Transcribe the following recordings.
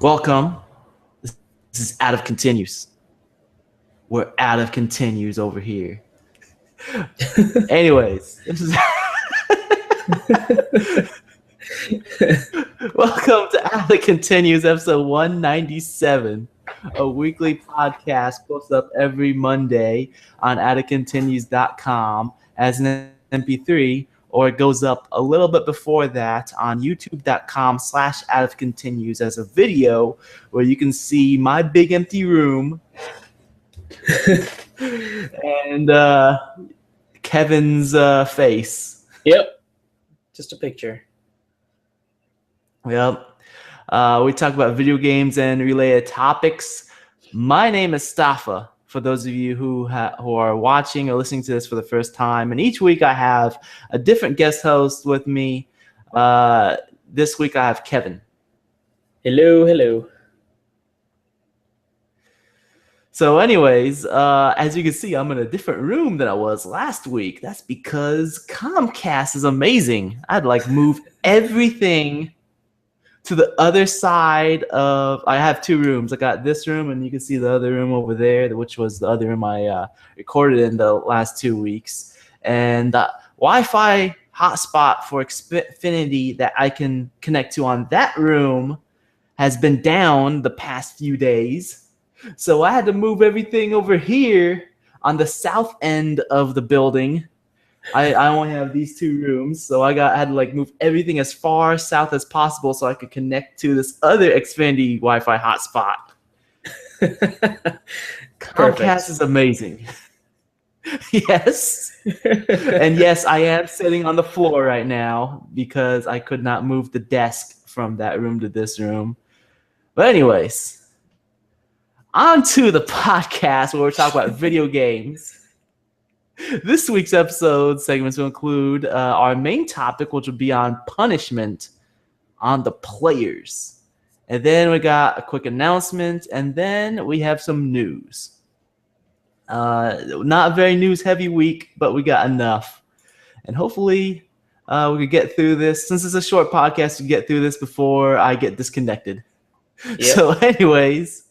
Welcome. This is Out of Continues. We're out of continues over here. Anyways, this is welcome to Out of Continues, episode 197, a weekly podcast posted up every Monday on outofcontinues.com as an MP3, or it goes up a little bit before that on youtube.com/outofcontinues as a video where you can see my big empty room and Kevin's face. Yep. Just a picture. Yep. We talk about video games and related topics. My name is Stafa, for those of you who are watching or listening to this for the first time. And each week I have a different guest host with me. This week I have Kevin. Hello. So anyways, as you can see, I'm in a different room than I was last week. That's because Comcast is amazing. I'd like move everything to the other side of, I have two rooms. I got this room, and you can see the other room over there, which was the other room I recorded in the last 2 weeks. And Wi-Fi hotspot for Xfinity that I can connect to on that room has been down the past few days. So I had to move everything over here on the south end of the building. I only have these two rooms, so I had to like move everything as far south as possible so I could connect to this other Xfinity Wi-Fi hotspot. Comcast is amazing. Yes. And yes, I am sitting on the floor right now because I could not move the desk from that room to this room. But anyways, on to the podcast where we're talking about video games. This week's episode segments will include our main topic, which will be on punishment on the players. And then we got a quick announcement, and then we have some news. Not a very news-heavy week, but we got enough. And hopefully we could get through this. Since it's a short podcast, we get through this before I get disconnected. Yep. So anyways,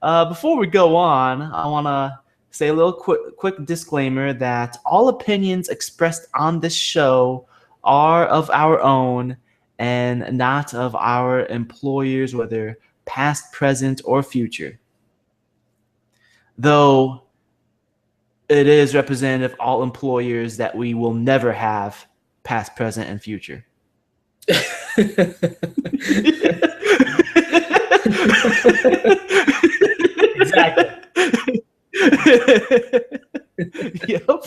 before we go on, I want to say a little quick disclaimer that all opinions expressed on this show are of our own and not of our employers, whether past, present, or future. Though it is representative of all employers that we will never have past, present, and future. Exactly. Yep.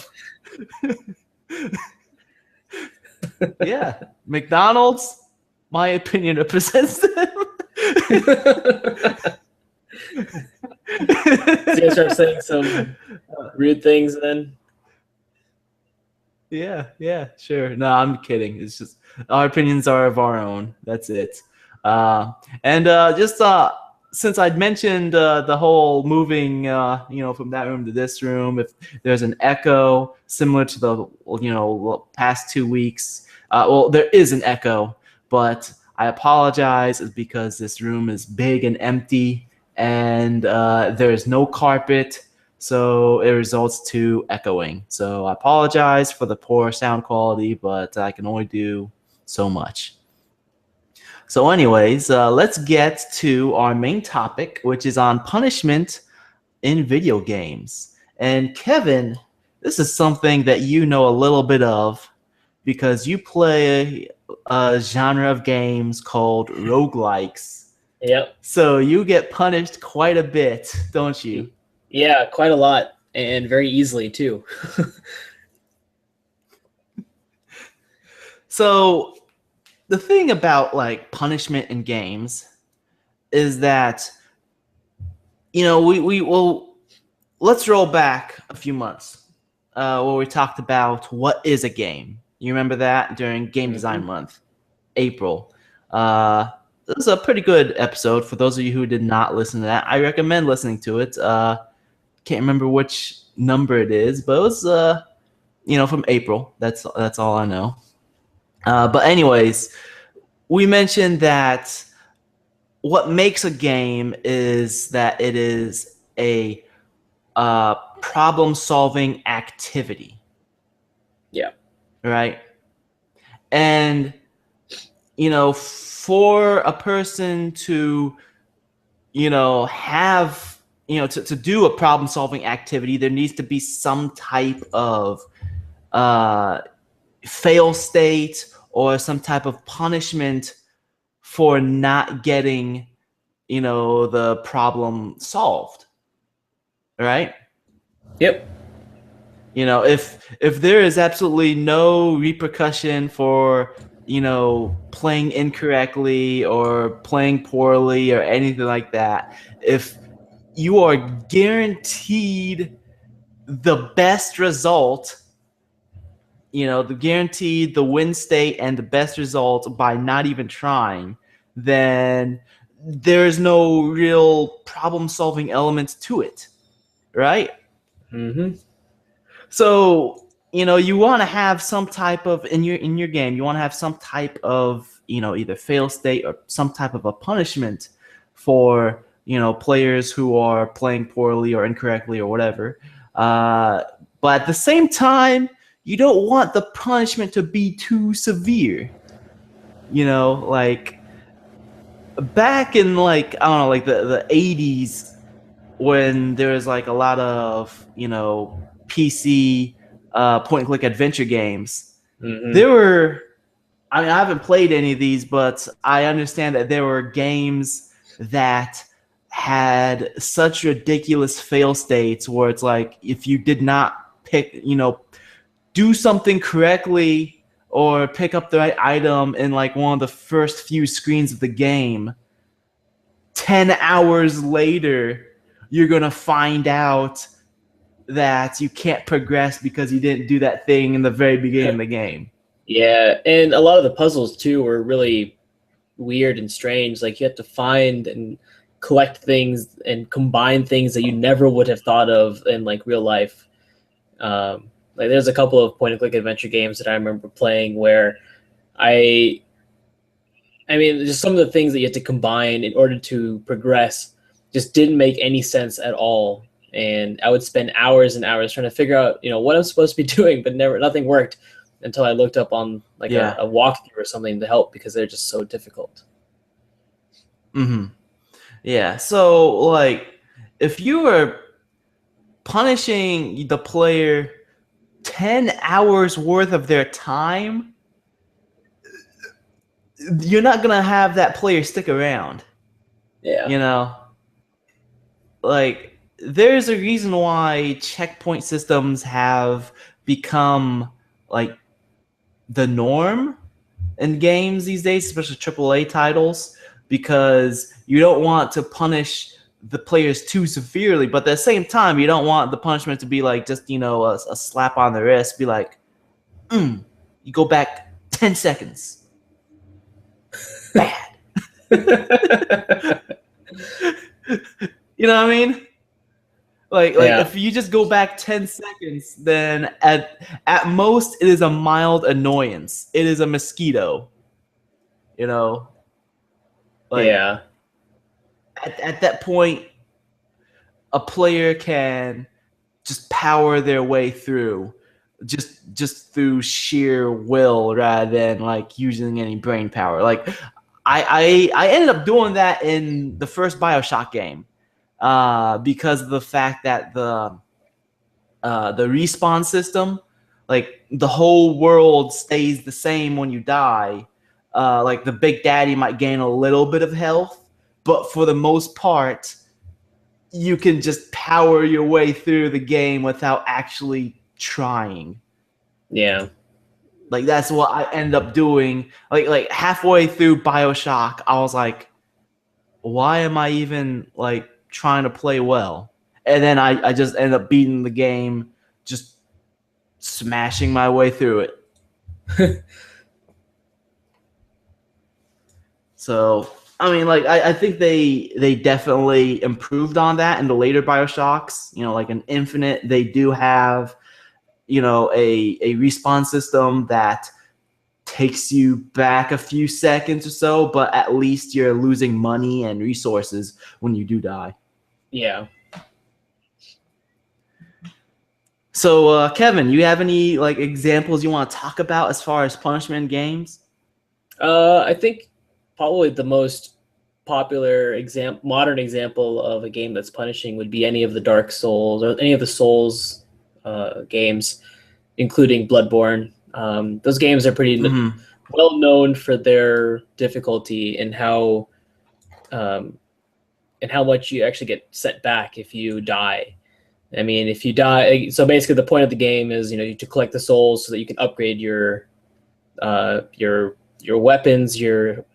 Yeah. McDonald's, my opinion, represents them. So you start saying some rude things then? Yeah, sure. No, I'm kidding. It's just our opinions are of our own. That's it. Since I'd mentioned the whole moving, from that room to this room, if there's an echo similar to the, past 2 weeks, there is an echo, but I apologize. It's because this room is big and empty, and there is no carpet, so it results to echoing. So I apologize for the poor sound quality, but I can only do so much. So anyways, let's get to our main topic, which is on punishment in video games. And Kevin, this is something that you know a little bit of because you play a genre of games called roguelikes. Yep. So you get punished quite a bit, don't you? Yeah, quite a lot, and very easily too. So the thing about like punishment in games is that, let's roll back a few months where we talked about what is a game. You remember that during Game Design Month, April. It was a pretty good episode. For those of you who did not listen to that, I recommend listening to it. Can't remember which number it is, but it was from April. That's all I know. But anyways, we mentioned that what makes a game is that it is a problem-solving activity. Yeah. Right? And, for a person to, have, to do a problem-solving activity, there needs to be some type of fail state or some type of punishment for not getting, the problem solved. Right? Yep. If there is absolutely no repercussion for, playing incorrectly or playing poorly or anything like that, if you are guaranteed the best result, the win state and the best result by not even trying, then there's no real problem-solving element to it, right? Mm-hmm. So, you want to have some type of in your game, you want to have some type of, either fail state or some type of a punishment for, players who are playing poorly or incorrectly or whatever. But at the same time, you don't want the punishment to be too severe. Like back in, like, I don't know, like the 80s, when there was like a lot of, PC point and click adventure games. Mm-hmm. There were, I mean, I haven't played any of these, but I understand that there were games that had such ridiculous fail states where it's like, if you did not do something correctly or pick up the right item in like one of the first few screens of the game, 10 hours later, you're going to find out that you can't progress because you didn't do that thing in the very beginning of the game. Yeah, and a lot of the puzzles too were really weird and strange. Like you had to find and collect things and combine things that you never would have thought of in like real life. Like there's a couple of point and click adventure games that I remember playing where I mean, just some of the things that you had to combine in order to progress just didn't make any sense at all. And I would spend hours and hours trying to figure out, what I'm supposed to be doing, but nothing worked until I looked up on like a walkthrough or something to help because they're just so difficult. Mm-hmm. Yeah. So like, if you were punishing the player 10 hours worth of their time, you're not gonna have that player stick around. Yeah. Like, there's a reason why checkpoint systems have become like the norm in games these days, especially AAA titles, because you don't want to punish the players too severely, but at the same time, you don't want the punishment to be like just, a slap on the wrist, be like, you go back 10 seconds. Bad. You know what I mean? Like if you just go back 10 seconds, then at most it is a mild annoyance. It is a mosquito. Like, yeah. At that point, a player can just power their way through, just through sheer will rather than like using any brain power. Like I ended up doing that in the first BioShock game. Because of the fact that the respawn system, like the whole world stays the same when you die. Like the Big Daddy might gain a little bit of health, but for the most part, you can just power your way through the game without actually trying. Yeah. Like that's what I end up doing. Like halfway through BioShock, I was like, why am I even like trying to play well? And then I just end up beating the game, just smashing my way through it. So, I mean, like, I think they definitely improved on that in the later BioShocks. Like in Infinite, they do have, a respawn system that takes you back a few seconds or so, but at least you're losing money and resources when you do die. Yeah. So, Kevin, you have any like examples you want to talk about as far as punishment in games? I think probably the most popular modern example of a game that's punishing would be any of the Dark Souls or any of the Souls games, including Bloodborne. Those games are pretty well known for their difficulty um, and how much you actually get set back if you die. I mean, if you die, so basically the point of the game is, to collect the souls so that you can upgrade your weapons, your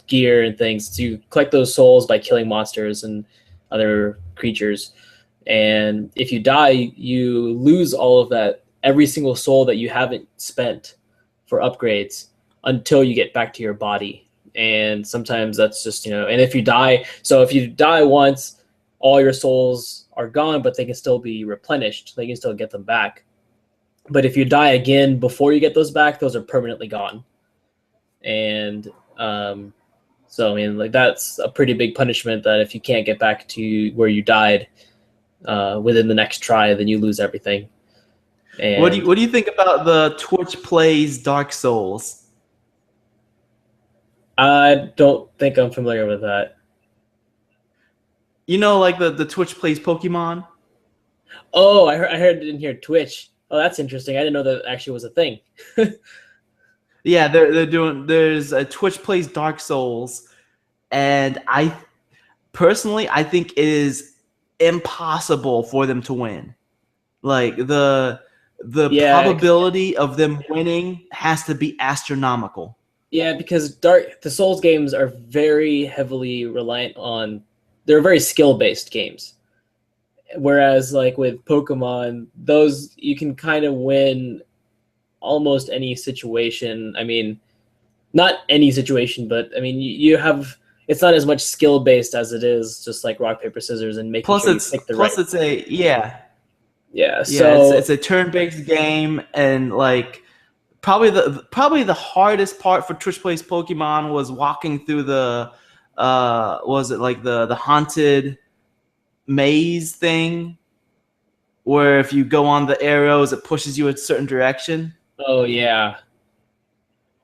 gear and things. So you collect those souls by killing monsters and other creatures. And if you die, you lose all of that, every single soul that you haven't spent for upgrades until you get back to your body. And sometimes that's just, and if you die once, all your souls are gone, but they can still be replenished. They can still get them back. But if you die again before you get those back, those are permanently gone. And so, I mean, like, that's a pretty big punishment, that if you can't get back to where you died within the next try, then you lose everything. And what do you think about the Twitch Plays Dark Souls? I don't think I'm familiar with that. Like the Twitch Plays Pokemon? Oh, I heard it in here, Twitch. Oh, that's interesting. I didn't know that actually was a thing. Yeah, there's a Twitch Plays Dark Souls, and I think it is impossible for them to win. Like the probability of them winning has to be astronomical. Yeah, because the Souls games are very heavily reliant on, they're very skill-based games. Whereas like with Pokemon, those you can kind of win almost any situation. I mean, not any situation, but I mean, you have, it's not as much skill-based as it is just like rock, paper, scissors and making sure you pick the right. It's a Yeah, so it's a turn-based game, and like probably the hardest part for Twitch Plays Pokemon was walking through the was it like the haunted maze thing, where if you go on the arrows, it pushes you a certain direction. Oh yeah,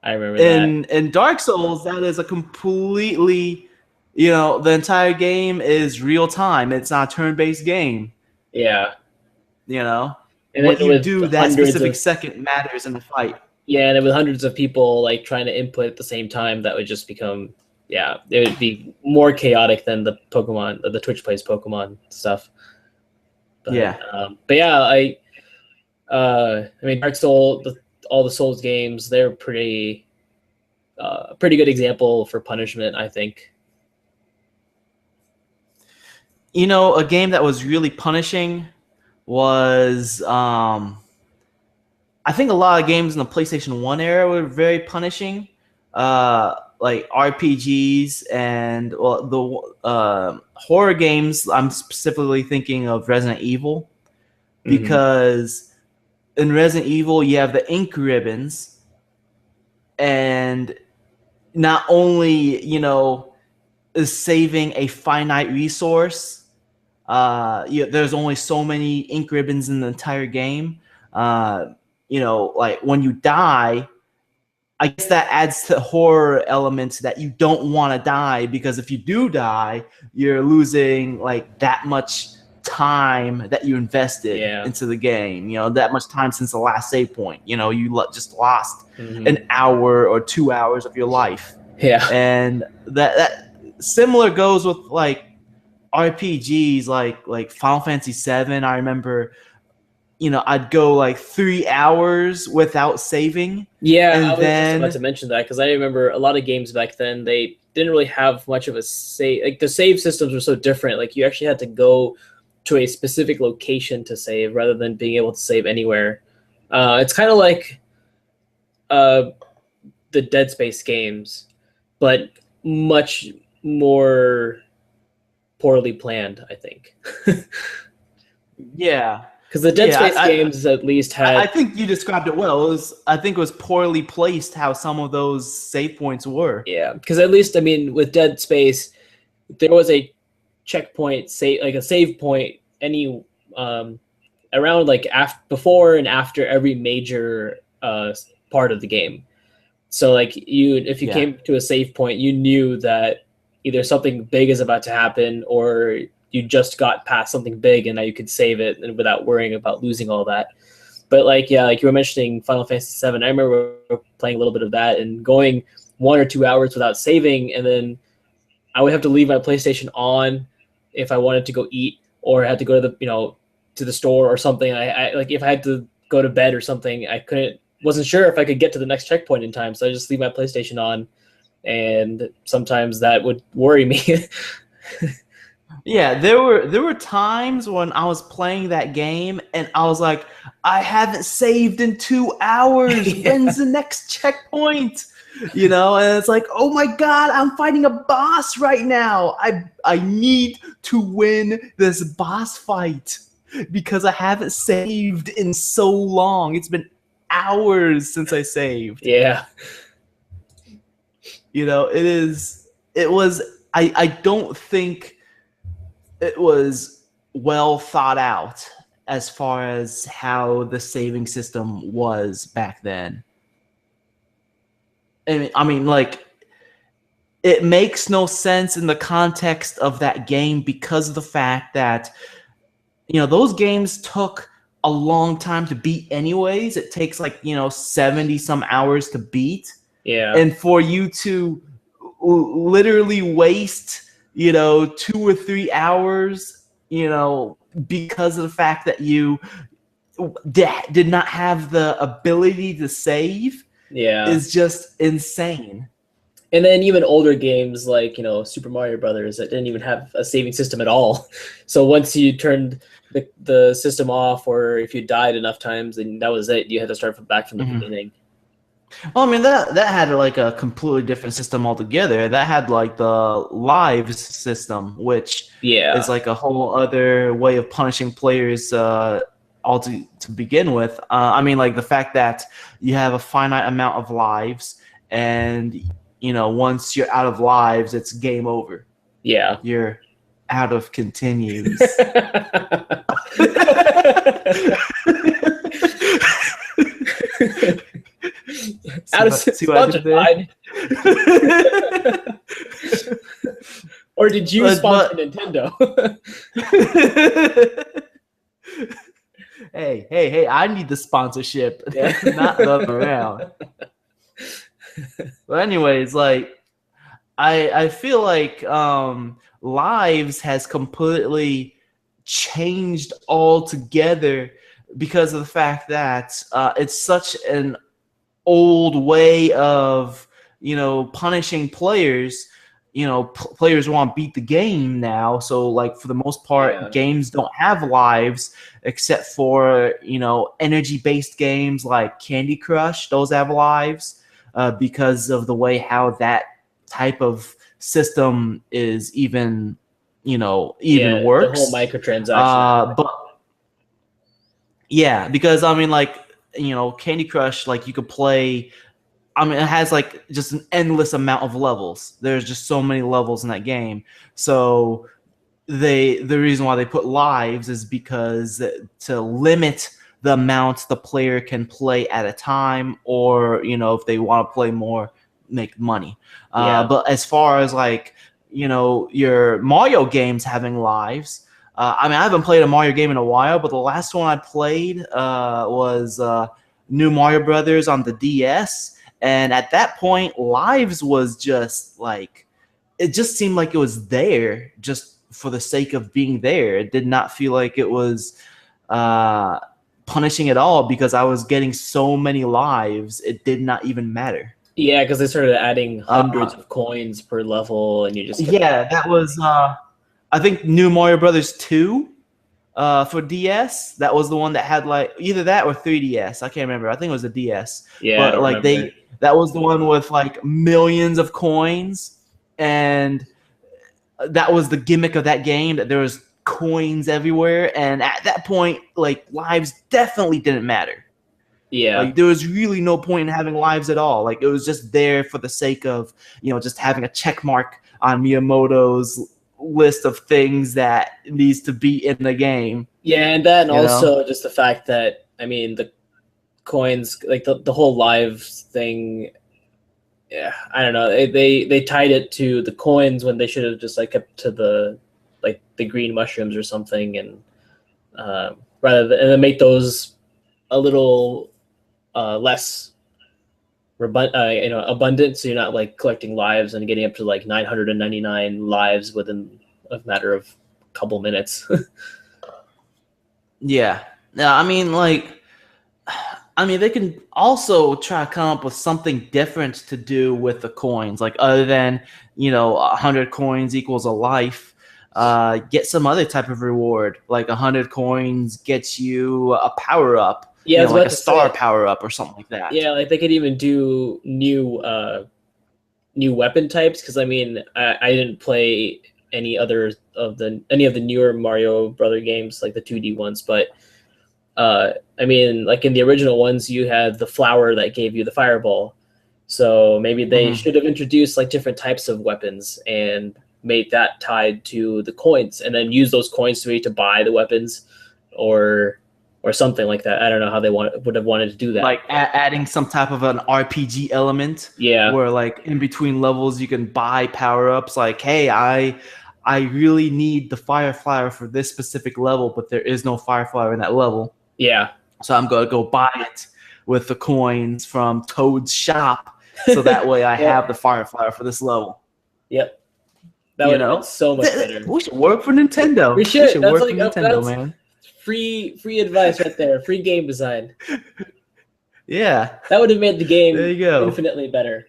I remember that. In Dark Souls, that is a completely, the entire game is real time. It's not a turn-based game. Yeah. And what you do that specific second matters in the fight. Yeah, and with hundreds of people like trying to input at the same time, that would just become, it would be more chaotic than the Twitch Plays Pokemon stuff. But, but yeah, I mean, Dark Souls, all the Souls games, they're pretty good example for punishment, I think. A game that was really punishing was I think a lot of games in the PlayStation 1 era were very punishing, like RPGs and the horror games. I'm specifically thinking of Resident Evil, because in Resident Evil you have the ink ribbons, and not only is saving a finite resource. There's only so many ink ribbons in the entire game. Like when you die, I guess that adds to horror elements that you don't want to die, because if you do die, you're losing like that much time that you invested into the game. That much time since the last save point. You just lost an hour or 2 hours of your life. Yeah, and that similar goes with like RPGs like Final Fantasy VII. I remember, I'd go like 3 hours without saving. Yeah, and I was just about to mention that, because I remember a lot of games back then, they didn't really have much of a save. Like the save systems were so different. Like you actually had to go to a specific location to save rather than being able to save anywhere. It's kind of like the Dead Space games, but much more poorly planned, I think. Yeah. Because the Dead Yeah, Space games at least had. I think you described it well. I think it was poorly placed how some of those save points were. Yeah, because at least, I mean, with Dead Space, there was a checkpoint, like a save point, around like before and after every major part of the game. So like if you came to a save point, you knew that either something big is about to happen or you just got past something big and now you could save it and without worrying about losing all that. But like you were mentioning Final Fantasy VII, I remember playing a little bit of that and going 1 or 2 hours without saving, and then I would have to leave my PlayStation on if I wanted to go eat or had to go to the store or something. I like if I had to go to bed or something, I wasn't sure if I could get to the next checkpoint in time, so I just leave my PlayStation on, and sometimes that would worry me. Yeah, there were times when I was playing that game and I was like, I haven't saved in 2 hours. Yeah. When's the next checkpoint? And it's like, oh my god, I'm fighting a boss right now. I need to win this boss fight because I haven't saved in so long. It's been hours since I saved. Yeah. I don't think it was well thought out as far as how the saving system was back then. I mean, like, it makes no sense in the context of that game because of the fact that, those games took a long time to beat anyways. It takes 70 some hours to beat. Yeah. And for you to literally waste 2 or 3 hours because of the fact that you did not have the ability to save is just insane. And then even older games like Super Mario Brothers that didn't even have a saving system at all. So once you turned the system off, or if you died enough times, then that was it. You had to start back from the beginning. Well, I mean, that had a completely different system altogether. That had the lives system, which is a whole other way of punishing players all to begin with. I mean, the fact that you have a finite amount of lives, and once you're out of lives, it's game over. Yeah, you're out of continues. Out of sponsored. Or did you sponsor Nintendo? Hey! I need the sponsorship, not the other way around. But anyways, I feel like Lives has completely changed altogether because of the fact that it's such an old way of punishing players. Players want to beat the game now, so for the most part, games don't have lives except for energy-based games like Candy Crush. Those have lives because of the way how that type of system is even works. The whole microtransaction. But yeah, because I mean, Candy Crush, you could play. I mean, it has just an endless amount of levels. There's just so many levels in that game. So the reason why they put lives is because to limit the amount the player can play at a time, or if they want to play more, make money. But as far as your Mario games having lives, I mean, I haven't played a Mario game in a while, but the last one I played was New Mario Brothers on the DS. And at that point, lives was just it just seemed like it was there just for the sake of being there. It did not feel like it was punishing at all because I was getting so many lives. It did not even matter. Yeah, because they started adding hundreds of coins per level, and you just that was I think New Mario Brothers 2 for DS. That was the one that had either that or 3DS. I can't remember. I think it was a DS. Yeah, but that was the one with millions of coins, and that was the gimmick of that game, that there was coins everywhere, and at that point, like, lives definitely didn't matter. Yeah. Like, there was really no point in having lives at all. Like, it was just there for the sake of, just having a check mark on Miyamoto's list of things that needs to be in the game. Yeah, and then You know? also just the fact that, I mean, the coins, like the whole lives thing, yeah, I don't know. They tied it to the coins when they should have just like kept to the green mushrooms or something, and and then make those a little less abundant, so you're not like collecting lives and getting up to like 999 lives within a matter of a couple minutes. Yeah. I mean, they can also try to come up with something different to do with the coins, like other than 100 coins equals a life. Get some other type of reward, like 100 coins gets you a power up, Yeah, like a star power up or something like that. Yeah, like they could even do new weapon types, because I mean, I didn't play any of the newer Mario Brother games, like the 2D ones, but I mean, like in the original ones, you had the flower that gave you the fireball. So maybe they should have introduced like different types of weapons and made that tied to the coins, and then use those coins to buy the weapons, or something like that. I don't know how they would have wanted to do that. Like adding some type of an RPG element. Yeah. Where like in between levels you can buy power-ups. Like, hey, I really need the fire flower for this specific level, but there is no fire flower in that level. Yeah. So I'm going to go buy it with the coins from Toad's shop, so that way I have the fire flower for this level. Yep. That would have been so much better. We should work for Nintendo. We should work for Nintendo, man. Free advice right there. Free game design. Yeah. That would have made the game there you go. infinitely better.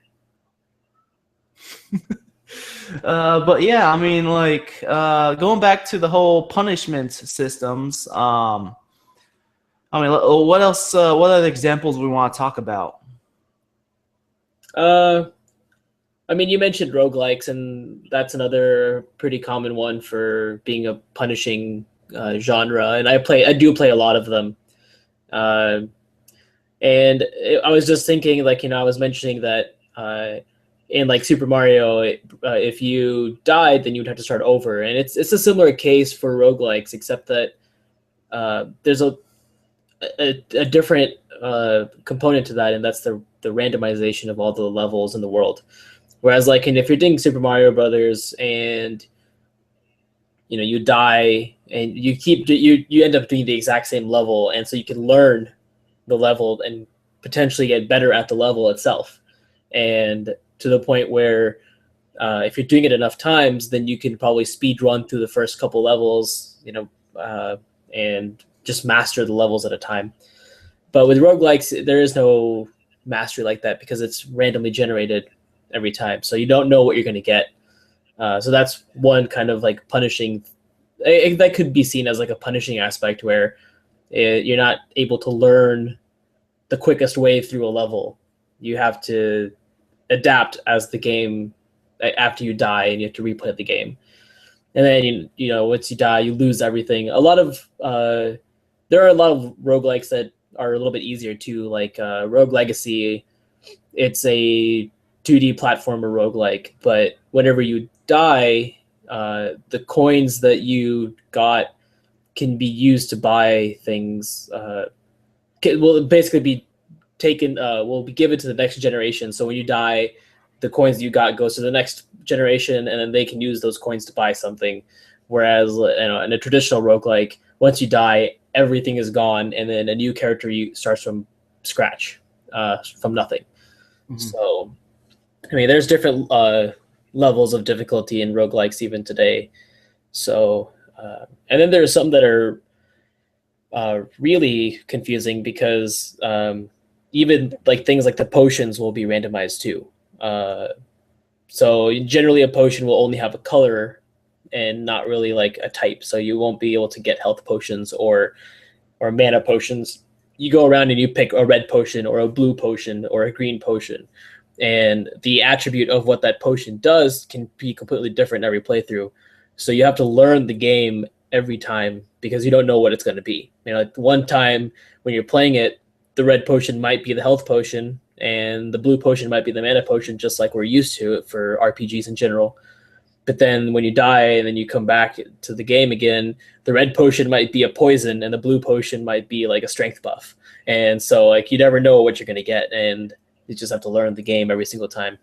But yeah, I mean, like, going back to the whole punishment systems, I mean, what else? What other examples we want to talk about? I mean, you mentioned roguelikes, and that's another pretty common one for being a punishing genre. And I do play a lot of them. And I was just thinking, like, I was mentioning that in like Super Mario, if you died, then you would have to start over. And it's a similar case for roguelikes, except that there's a different component to that, and that's the randomization of all the levels in the world. Whereas, like, if you're doing Super Mario Brothers and you die and you end up doing the exact same level, and so you can learn the level and potentially get better at the level itself, and to the point where if you're doing it enough times, then you can probably speed run through the first couple levels, and just master the levels at a time. But with roguelikes, there is no mastery like that, because it's randomly generated every time, so you don't know what you're going to get. So that's one kind of like punishing, that could be seen as like a punishing aspect, where you're not able to learn the quickest way through a level. You have to adapt as the game, after you die, and you have to replay the game. And then once you die, you lose everything. There are a lot of roguelikes that are a little bit easier too, like Rogue Legacy. It's a 2D platformer roguelike, but whenever you die, the coins that you got can be used to buy things. Will basically be taken, will be given to the next generation. So when you die, the coins you got goes to the next generation, and then they can use those coins to buy something. Whereas in a traditional roguelike, once you die, everything is gone, and then a new character starts from scratch, from nothing. Mm-hmm. So, I mean, there's different levels of difficulty in roguelikes even today. So, and then there's some that are really confusing, because even like things like the potions will be randomized too. So generally a potion will only have a color and not really like a type. So you won't be able to get health potions or mana potions. You go around and you pick a red potion or a blue potion or a green potion, and the attribute of what that potion does can be completely different every playthrough. So you have to learn the game every time because you don't know what it's going to be. You know, like one time when you're playing it, the red potion might be the health potion, and the blue potion might be the mana potion, just like we're used to it for RPGs in general. But then when you die and then you come back to the game again, the red potion might be a poison and the blue potion might be like a strength buff. And so like you never know what you're going to get, and you just have to learn the game every single time.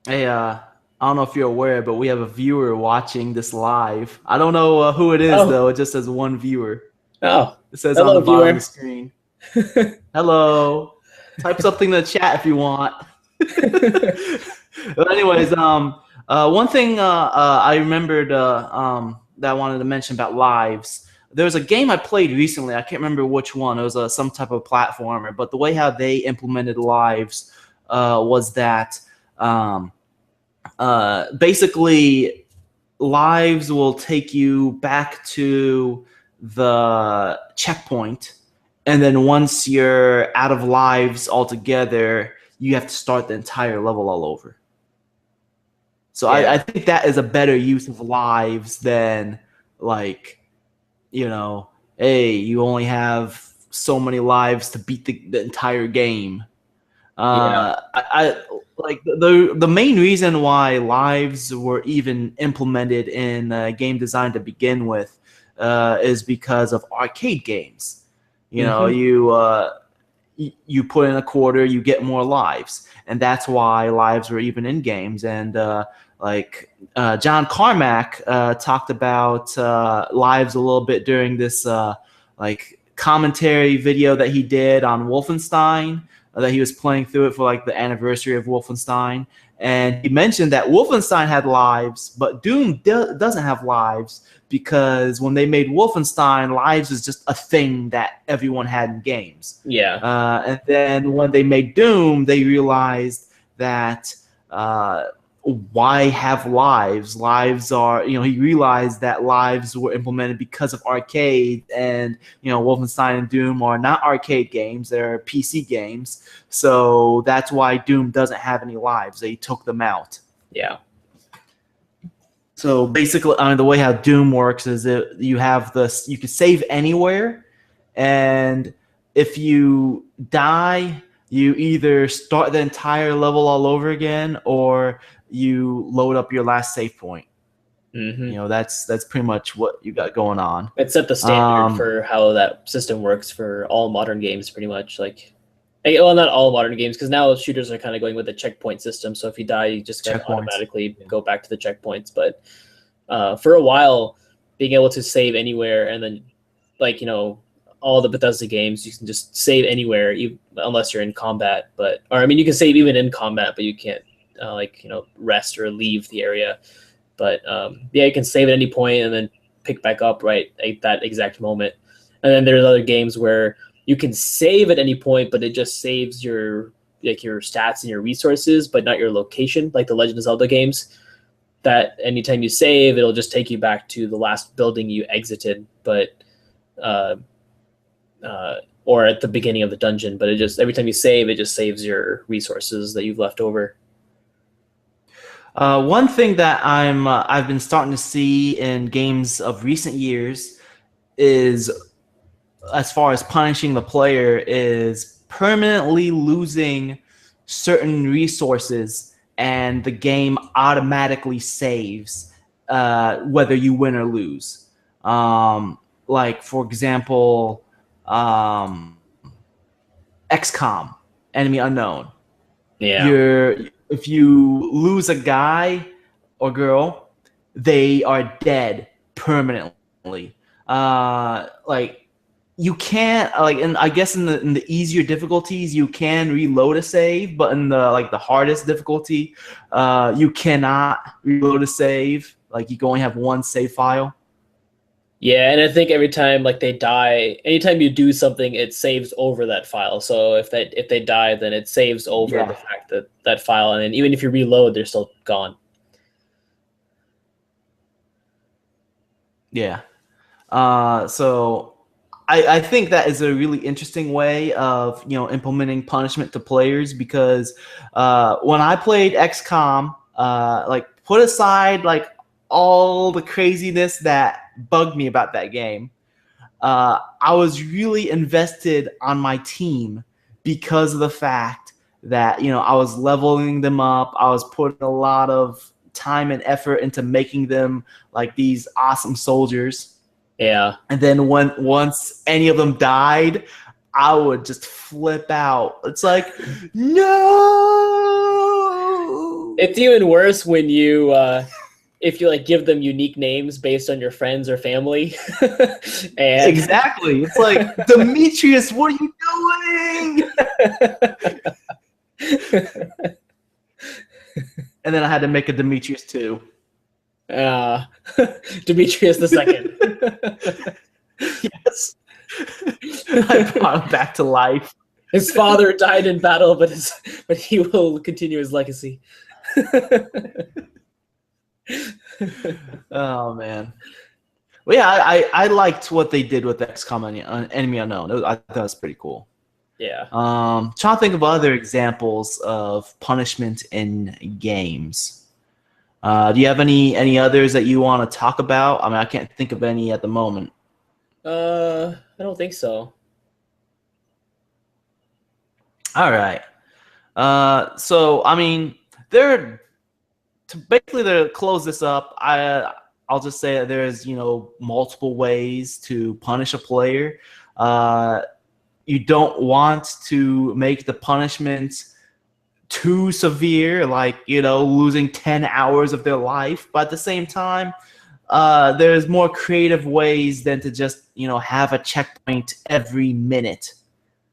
Hey, I don't know if you're aware, but we have a viewer watching this live. I don't know who it is, though. It just says one viewer. Oh, it says hello, on the bottom of the viewer. screen. Hello. Type something in the chat if you want. But anyways, one thing I remembered that I wanted to mention about lives. There was a game I played recently. I can't remember which one. It was some type of platformer. But the way how they implemented lives was that basically lives will take you back to the checkpoint, and then once you're out of lives altogether, you have to start the entire level all over. So I think that is a better use of lives than like, you know, hey, you only have so many lives to beat the entire game. I like the main reason why lives were even implemented in game design to begin with is because of arcade games. You know, you put in a quarter, you get more lives, and that's why lives were even in games. And John Carmack talked about lives a little bit during this like commentary video that he did on Wolfenstein, that he was playing through it for like the anniversary of Wolfenstein. And he mentioned that Wolfenstein had lives, but Doom doesn't have lives, because when they made Wolfenstein, lives is just a thing that everyone had in games. Yeah. And then when they made Doom, they realized that why have lives? Lives are, you know, he realized that lives were implemented because of arcade, and, you know, Wolfenstein and Doom are not arcade games, they're PC games. So that's why Doom doesn't have any lives. They took them out. Yeah. So basically, I mean, the way how Doom works is that you have this, you can save anywhere, and if you die, you either start the entire level all over again, or you load up your last save point. You know, that's pretty much what you got going on. It's set the standard for how that system works for all modern games, pretty much. Like, well, not all modern games, because now shooters are kind of going with the checkpoint system. So if you die, you just automatically go back to the checkpoints. But for a while, being able to save anywhere, and then, like, you know, all the Bethesda games, you can just save anywhere, unless you're in combat. Or I mean, you can save even in combat, but you can't like, you know, rest or leave the area. But yeah, you can save at any point and then pick back up right at that exact moment. And then there's other games where you can save at any point, but it just saves your stats and your resources, but not your location, like the Legend of Zelda games. That anytime you save, it'll just take you back to the last building you exited, but or at the beginning of the dungeon. But it just, every time you save, it just saves your resources that you've left over. One thing that I've been starting to see in games of recent years is, as far as punishing the player, is permanently losing certain resources, and the game automatically saves whether you win or lose. Like, for example, XCOM, Enemy Unknown. Yeah. If you lose a guy or girl, they are dead permanently. Like, you can't, like, and I guess in the easier difficulties you can reload a save, but in the hardest difficulty, you cannot reload a save. Like, you can only have one save file. Yeah, and I think every time, like, they die, anytime you do something, it saves over that file. So if they die, then it saves over the fact that that file, and then even if you reload, they're still gone. Yeah. So I think that is a really interesting way of, you know, implementing punishment to players, because when I played XCOM, like, put aside like all the craziness that bugged me about that game, I was really invested on my team because of the fact that, I was leveling them up. I was putting a lot of time and effort into making them like these awesome soldiers. Yeah. And then once any of them died, I would just flip out. It's like, no. It's even worse when you if you like give them unique names based on your friends or family. And Exactly. It's like, Demetrius, what are you doing? And then I had to make a Demetrius too. Demetrius the second. Yes. I brought him back to life. His father died in battle, but he will continue his legacy. Oh man. Well, yeah, I liked what they did with XCOM Enemy Unknown. I thought it was pretty cool. Yeah. Trying to think of other examples of punishment in games. Do you have any others that you want to talk about? I mean, I can't think of any at the moment. I don't think so. All right. So I mean, basically to close this up, I'll just say that there's multiple ways to punish a player. You don't want to make the punishment too severe, like losing 10 hours of their life. But at the same time, there's more creative ways than to just have a checkpoint every minute.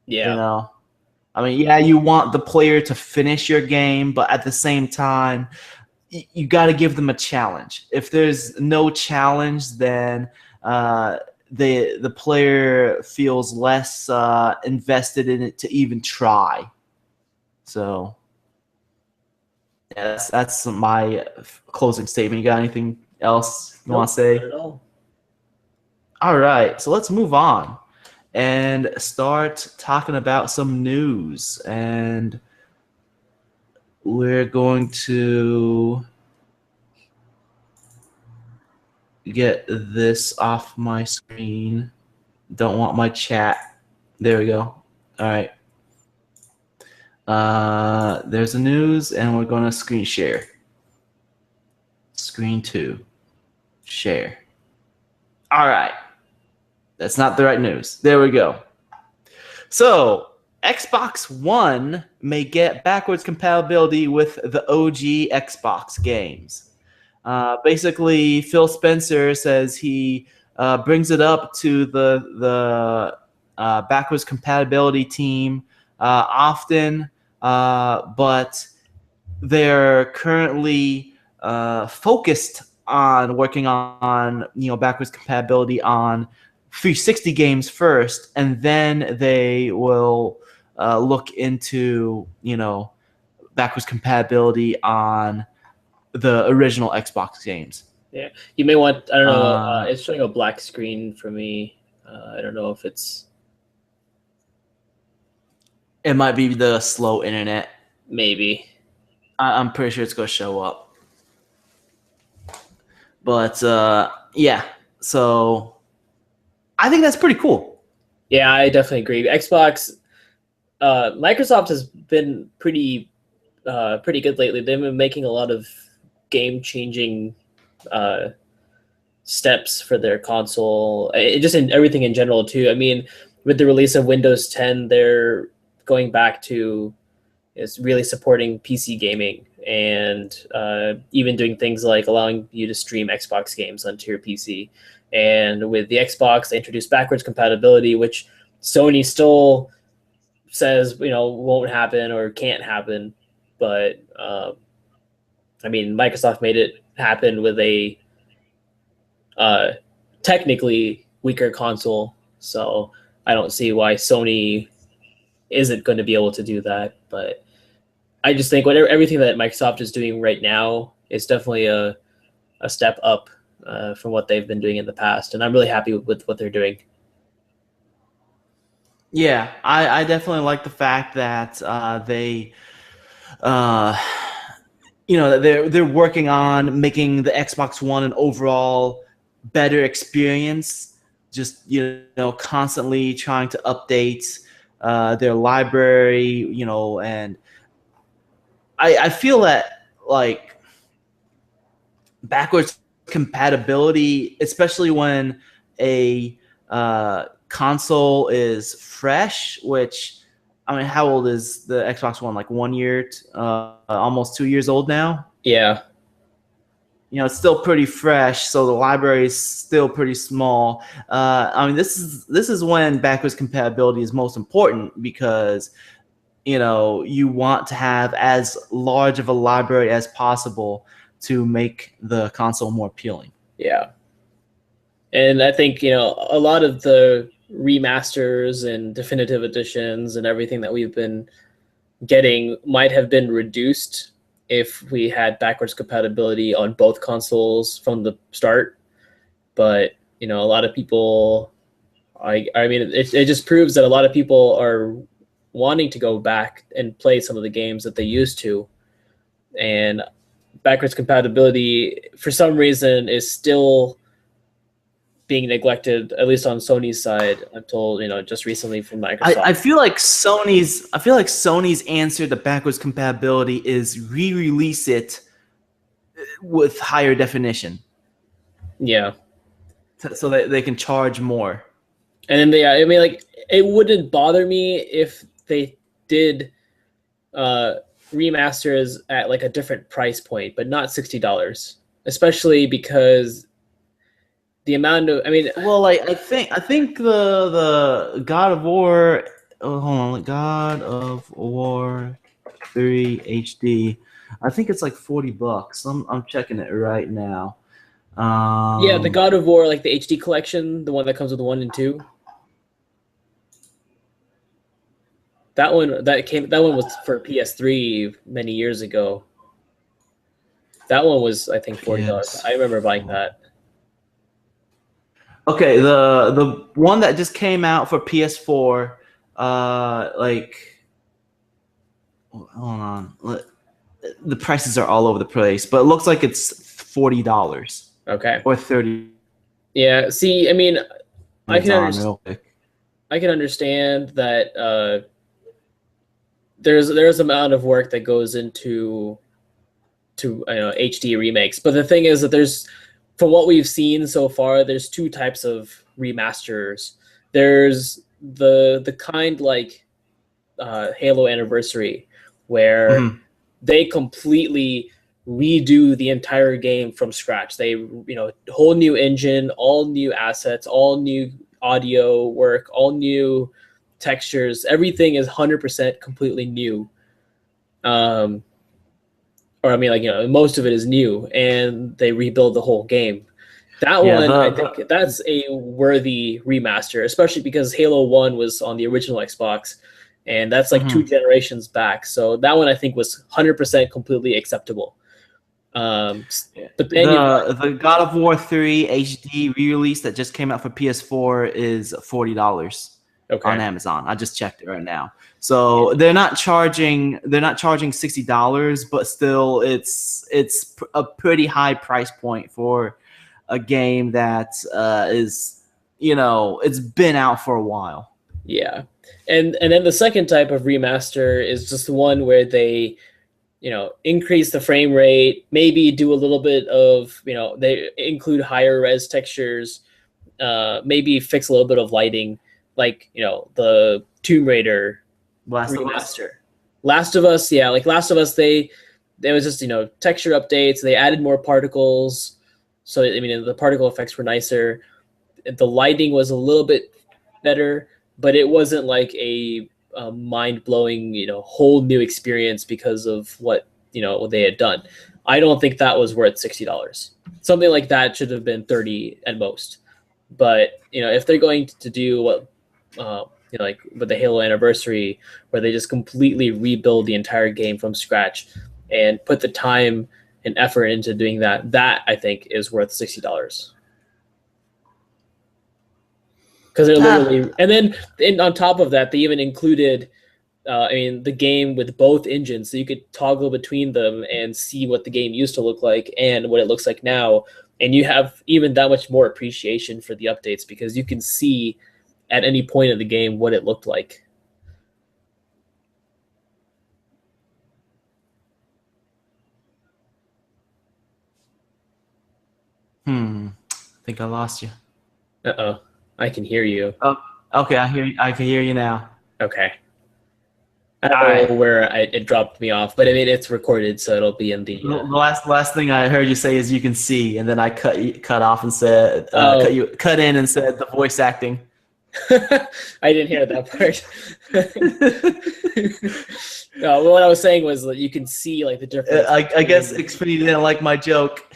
Yeah. I mean, yeah, you want the player to finish your game, but at the same time, you got to give them a challenge. If there's no challenge, then the player feels less invested in it to even try. So yeah, that's my closing statement. You got anything else you want to say? Not at all. All right, so let's move on and start talking about some news. And we're going to get this off my screen. Don't want my chat. There we go. All right. There's the news, and we're going to screen share. Screen 2. Share. All right. That's not the right news. There we go. So, Xbox One may get backwards compatibility with the OG Xbox games. Basically, Phil Spencer says he brings it up to the backwards compatibility team often, but they're currently focused on working on backwards compatibility on 360 games first, and then they will look into backwards compatibility on the original Xbox games. Yeah, you may want. I don't know. It's showing a black screen for me. I don't know if it's. It might be the slow internet. Maybe. I'm pretty sure it's going to show up. But yeah, so I think that's pretty cool. Yeah, I definitely agree. Xbox, Microsoft has been pretty good lately. They've been making a lot of game-changing steps for their console, just in everything in general too. I mean, with the release of Windows 10, they're going back to really supporting PC gaming and even doing things like allowing you to stream Xbox games onto your PC. And with the Xbox, they introduced backwards compatibility, which Sony still says won't happen or can't happen. But I mean, Microsoft made it happen with a technically weaker console. So I don't see why Sony isn't going to be able to do that. But I just think everything that Microsoft is doing right now is definitely a step up from what they've been doing in the past, and I'm really happy with what they're doing. Yeah, I definitely like the fact that they they're working on making the Xbox One an overall better experience. Just constantly trying to update their library, and I feel that like backwards compatibility, especially when a console is fresh, which I mean, how old is the Xbox One? Like 1 year, almost 2 years old now. Yeah. It's still pretty fresh, so the library is still pretty small. I mean, this is when backwards compatibility is most important because you want to have as large of a library as possible to make the console more appealing. Yeah. And I think, a lot of the remasters and definitive editions and everything that we've been getting might have been reduced if we had backwards compatibility on both consoles from the start. But, a lot of people, I mean, it just proves that a lot of people are wanting to go back and play some of the games that they used to. And backwards compatibility, for some reason, is still being neglected, at least on Sony's side. I'm told, just recently from Microsoft. I feel like Sony's answer to backwards compatibility is re-release it with higher definition. Yeah. So that they can charge more. And then I mean, like, it wouldn't bother me if they did remasters at like a different price point, but not $60, especially because the amount of, I mean, well, like I think the God of War, hold on, God of War 3 HD, I think it's like $40. I'm checking it right now. Yeah, the God of War, like the HD collection, the one that comes with 1 and 2. That one was for PS3 many years ago. That one was, I think, $40. Yes. I remember buying that. Okay, the one that just came out for PS4, hold on, the prices are all over the place, but it looks like it's $40. Okay. Or $30. Yeah. See, I mean, I can understand that there's amount of work that goes into HD remakes, but the thing is that from what we've seen so far, there's two types of remasters. There's the kind like Halo Anniversary, where they completely redo the entire game from scratch. They, whole new engine, all new assets, all new audio work, all new textures. Everything is 100% completely new. Or I mean, like, most of it is new, and they rebuild the whole game. That one, I think that's a worthy remaster, especially because Halo 1 was on the original Xbox, and that's like 2 generations back. So that one, I think, was 100% completely acceptable. But then the God of War 3 HD re-release that just came out for PS4 is $40 on Amazon. I just checked it right now. So they're not charging $60, but still it's a pretty high price point for a game that is, it's been out for a while. Yeah. And then the second type of remaster is just the one where they increase the frame rate, maybe do a little bit of, they include higher res textures, maybe fix a little bit of lighting, like, the Tomb Raider remaster. Last of Us, yeah, like Last of Us, they was just, texture updates. They added more particles. So, I mean, the particle effects were nicer. The lighting was a little bit better, but it wasn't like a mind-blowing, whole new experience because of what they had done. I don't think that was worth $60. Something like that should have been $30 at most. But if they're going to do what like with the Halo Anniversary, where they just completely rebuild the entire game from scratch and put the time and effort into doing that I think is worth $60. Because they're literally, and then on top of that, they even included I mean, the game with both engines, so you could toggle between them and see what the game used to look like and what it looks like now. And you have even that much more appreciation for the updates because you can see at any point of the game what it looked like. I think I lost you. Uh-oh. I can hear you. Oh, okay. I hear. I can hear you now. Okay. I All don't right. know where it dropped me off, but I mean, it's recorded, so it'll be in the. The last thing I heard you say is you can see, and then I cut off and said Oh, cut in and said the voice acting. I didn't hear that part. No, what I was saying was that you can see like the difference. I guess Xfinity didn't like my joke.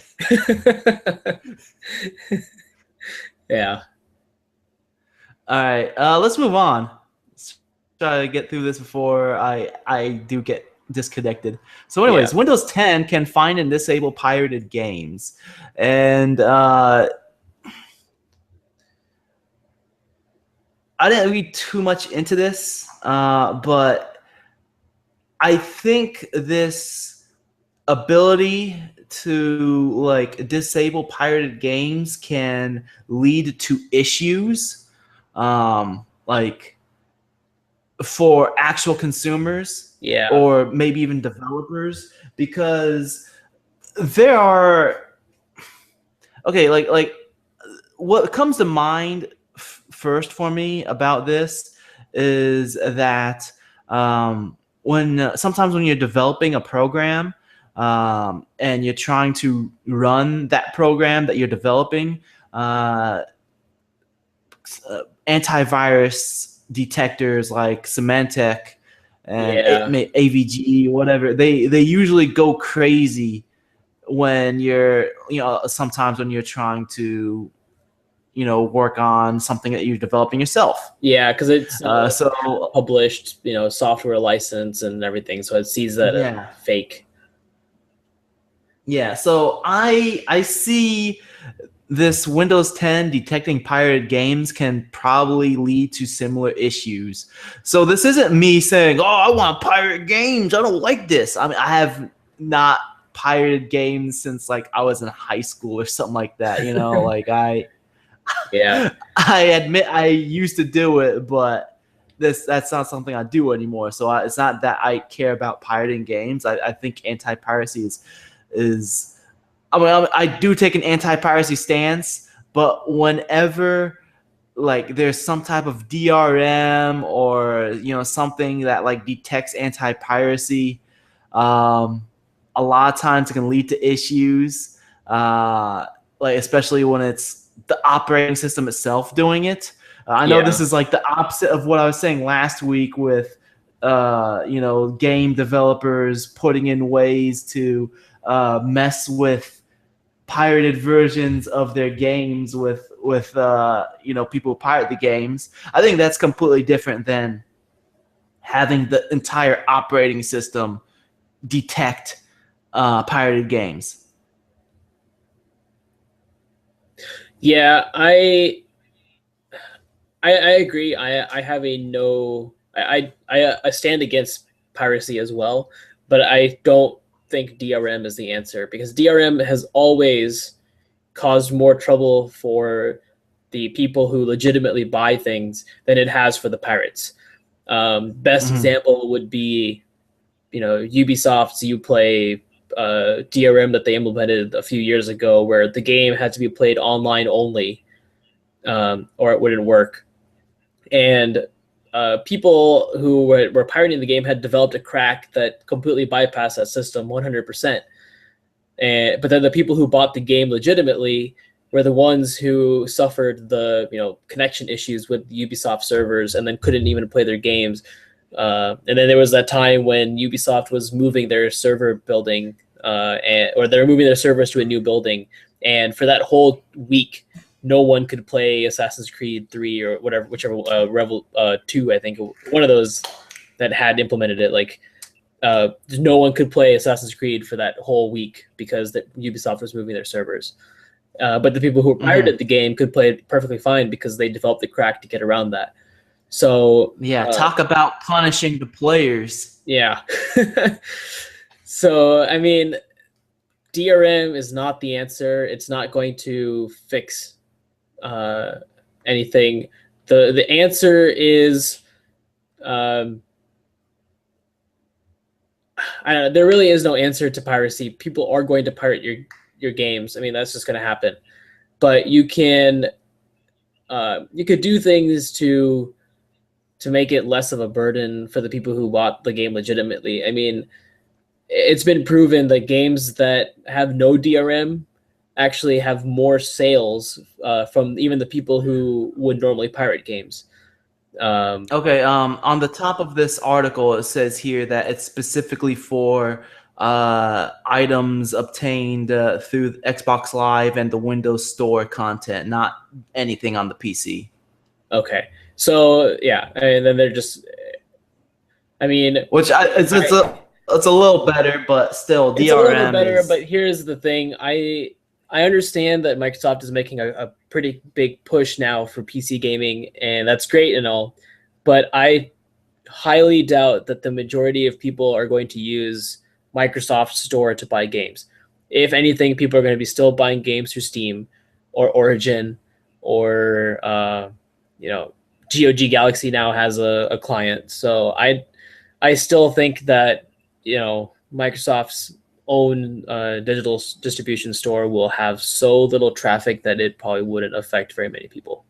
Yeah. All right, let's move on. Let's try to get through this before I do get disconnected. So, anyways, Yeah. Windows 10 can find and disable pirated games, and I didn't read too much into this, but I think this ability to like disable pirated games can lead to issues, like for actual consumers Yeah. or maybe even developers, because there are like what comes to mind first for me about this is that when sometimes when you're developing a program, and you're trying to run that program that you're developing, antivirus detectors like Symantec and Yeah. AVG, whatever, they usually go crazy when you're, sometimes when you're trying to, work on something that you're developing yourself. Yeah, because it's So published, software license and everything, so it sees that as yeah, fake. yeah. So I see this Windows 10 detecting pirated games can probably lead to similar issues. So this isn't me saying, "Oh, I want pirate games. I don't like this." I mean, I have not pirated games since like I was in high school or something like that. Like Yeah. I admit I used to do it, but that's not something I do anymore. So it's not that I care about pirating games. I think anti-piracy is I mean, I do take an anti-piracy stance, but whenever like there's some type of DRM or something that like detects anti-piracy, a lot of times it can lead to issues, like especially when it's the operating system itself doing it. I know this Yeah. is like the opposite of what I was saying last week with game developers putting in ways to mess with pirated versions of their games with people who pirate the games. I think that's completely different than having the entire operating system detect pirated games. Yeah, I agree. I have a no. I stand against piracy as well, but I don't think DRM is the answer because DRM has always caused more trouble for the people who legitimately buy things than it has for the pirates. Best Mm-hmm. example would be, Ubisoft's Uplay DRM that they implemented a few years ago, where the game had to be played online only, or it wouldn't work. And people who were pirating the game had developed a crack that completely bypassed that system 100%. But then the people who bought the game legitimately were the ones who suffered the connection issues with Ubisoft servers and then couldn't even play their games. And then there was that time when Ubisoft was moving their server building, or they were moving their servers to a new building, and for that whole week, no one could play Assassin's Creed 3 or whatever, whichever Revel 2, I think, one of those that had implemented it. Like no one could play Assassin's Creed for that whole week because Ubisoft was moving their servers. But the people who Mm-hmm. pirated the game could play it perfectly fine because they developed the crack to get around that. So Yeah, talk about punishing the players. yeah. So I mean, DRM is not the answer. It's not going to fix anything. The answer is I don't know, there really is no answer to piracy. People are going to pirate your games. I mean, that's just going to happen. But you could do things to make it less of a burden for the people who bought the game legitimately. I mean, it's been proven that games that have no DRM actually have more sales from even the people who would normally pirate games. Okay, on the top of this article, it says here that it's specifically for items obtained through Xbox Live and the Windows Store content, not anything on the PC. Okay, so yeah, and then they're just. I mean, It's a little better, but still, it's a little bit DRM better. is. But here's the thing: I understand that Microsoft is making a pretty big push now for PC gaming, and that's great and all. But I highly doubt that the majority of people are going to use Microsoft Store to buy games. If anything, people are going to be still buying games through Steam or Origin or GOG Galaxy now has a client. So I still think that Microsoft's own digital distribution store will have so little traffic that it probably wouldn't affect very many people.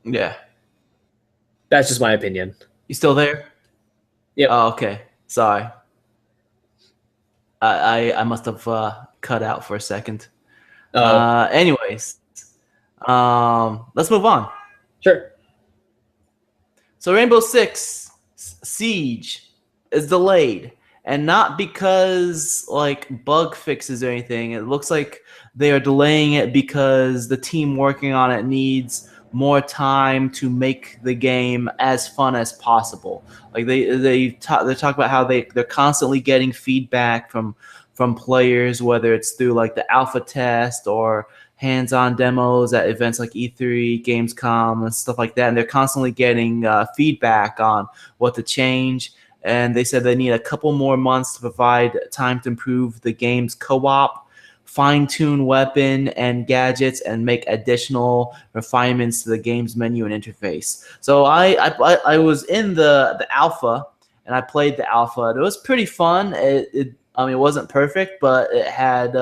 Yeah. That's just my opinion. You still there? Yep. Oh, okay. Sorry. I must have cut out for a second. Anyways, let's move on. Sure. So Rainbow Six Siege is delayed, and not because like bug fixes or anything. It looks like they are delaying it because the team working on it needs more time to make the game as fun as possible. Like they talk about how they're constantly getting feedback from players, whether it's through like the alpha test or hands-on demos at events like E3, Gamescom, and stuff like that. And they're constantly getting feedback on what to change. And they said they need a couple more months to provide time to improve the game's co-op, fine-tune weapon and gadgets, and make additional refinements to the game's menu and interface. So I was in the alpha, and I played the alpha. It was pretty fun. It wasn't perfect, but it had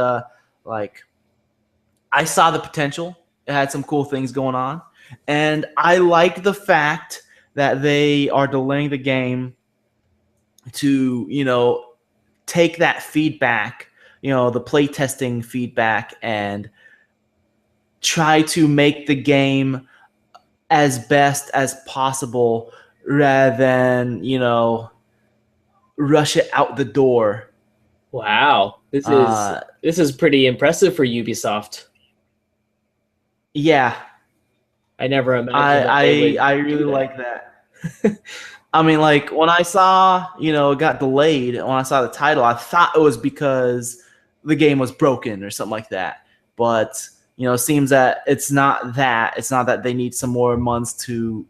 I saw the potential. It had some cool things going on. And I like the fact that they are delaying the game to, take that feedback, the playtesting feedback, and try to make the game as best as possible rather than, rush it out the door. Wow. This is pretty impressive for Ubisoft. Yeah, I never imagined I really like that. I mean, like when I saw, it got delayed. When I saw the title, I thought it was because the game was broken or something like that. But it seems that it's not that. It's not that they need some more months to,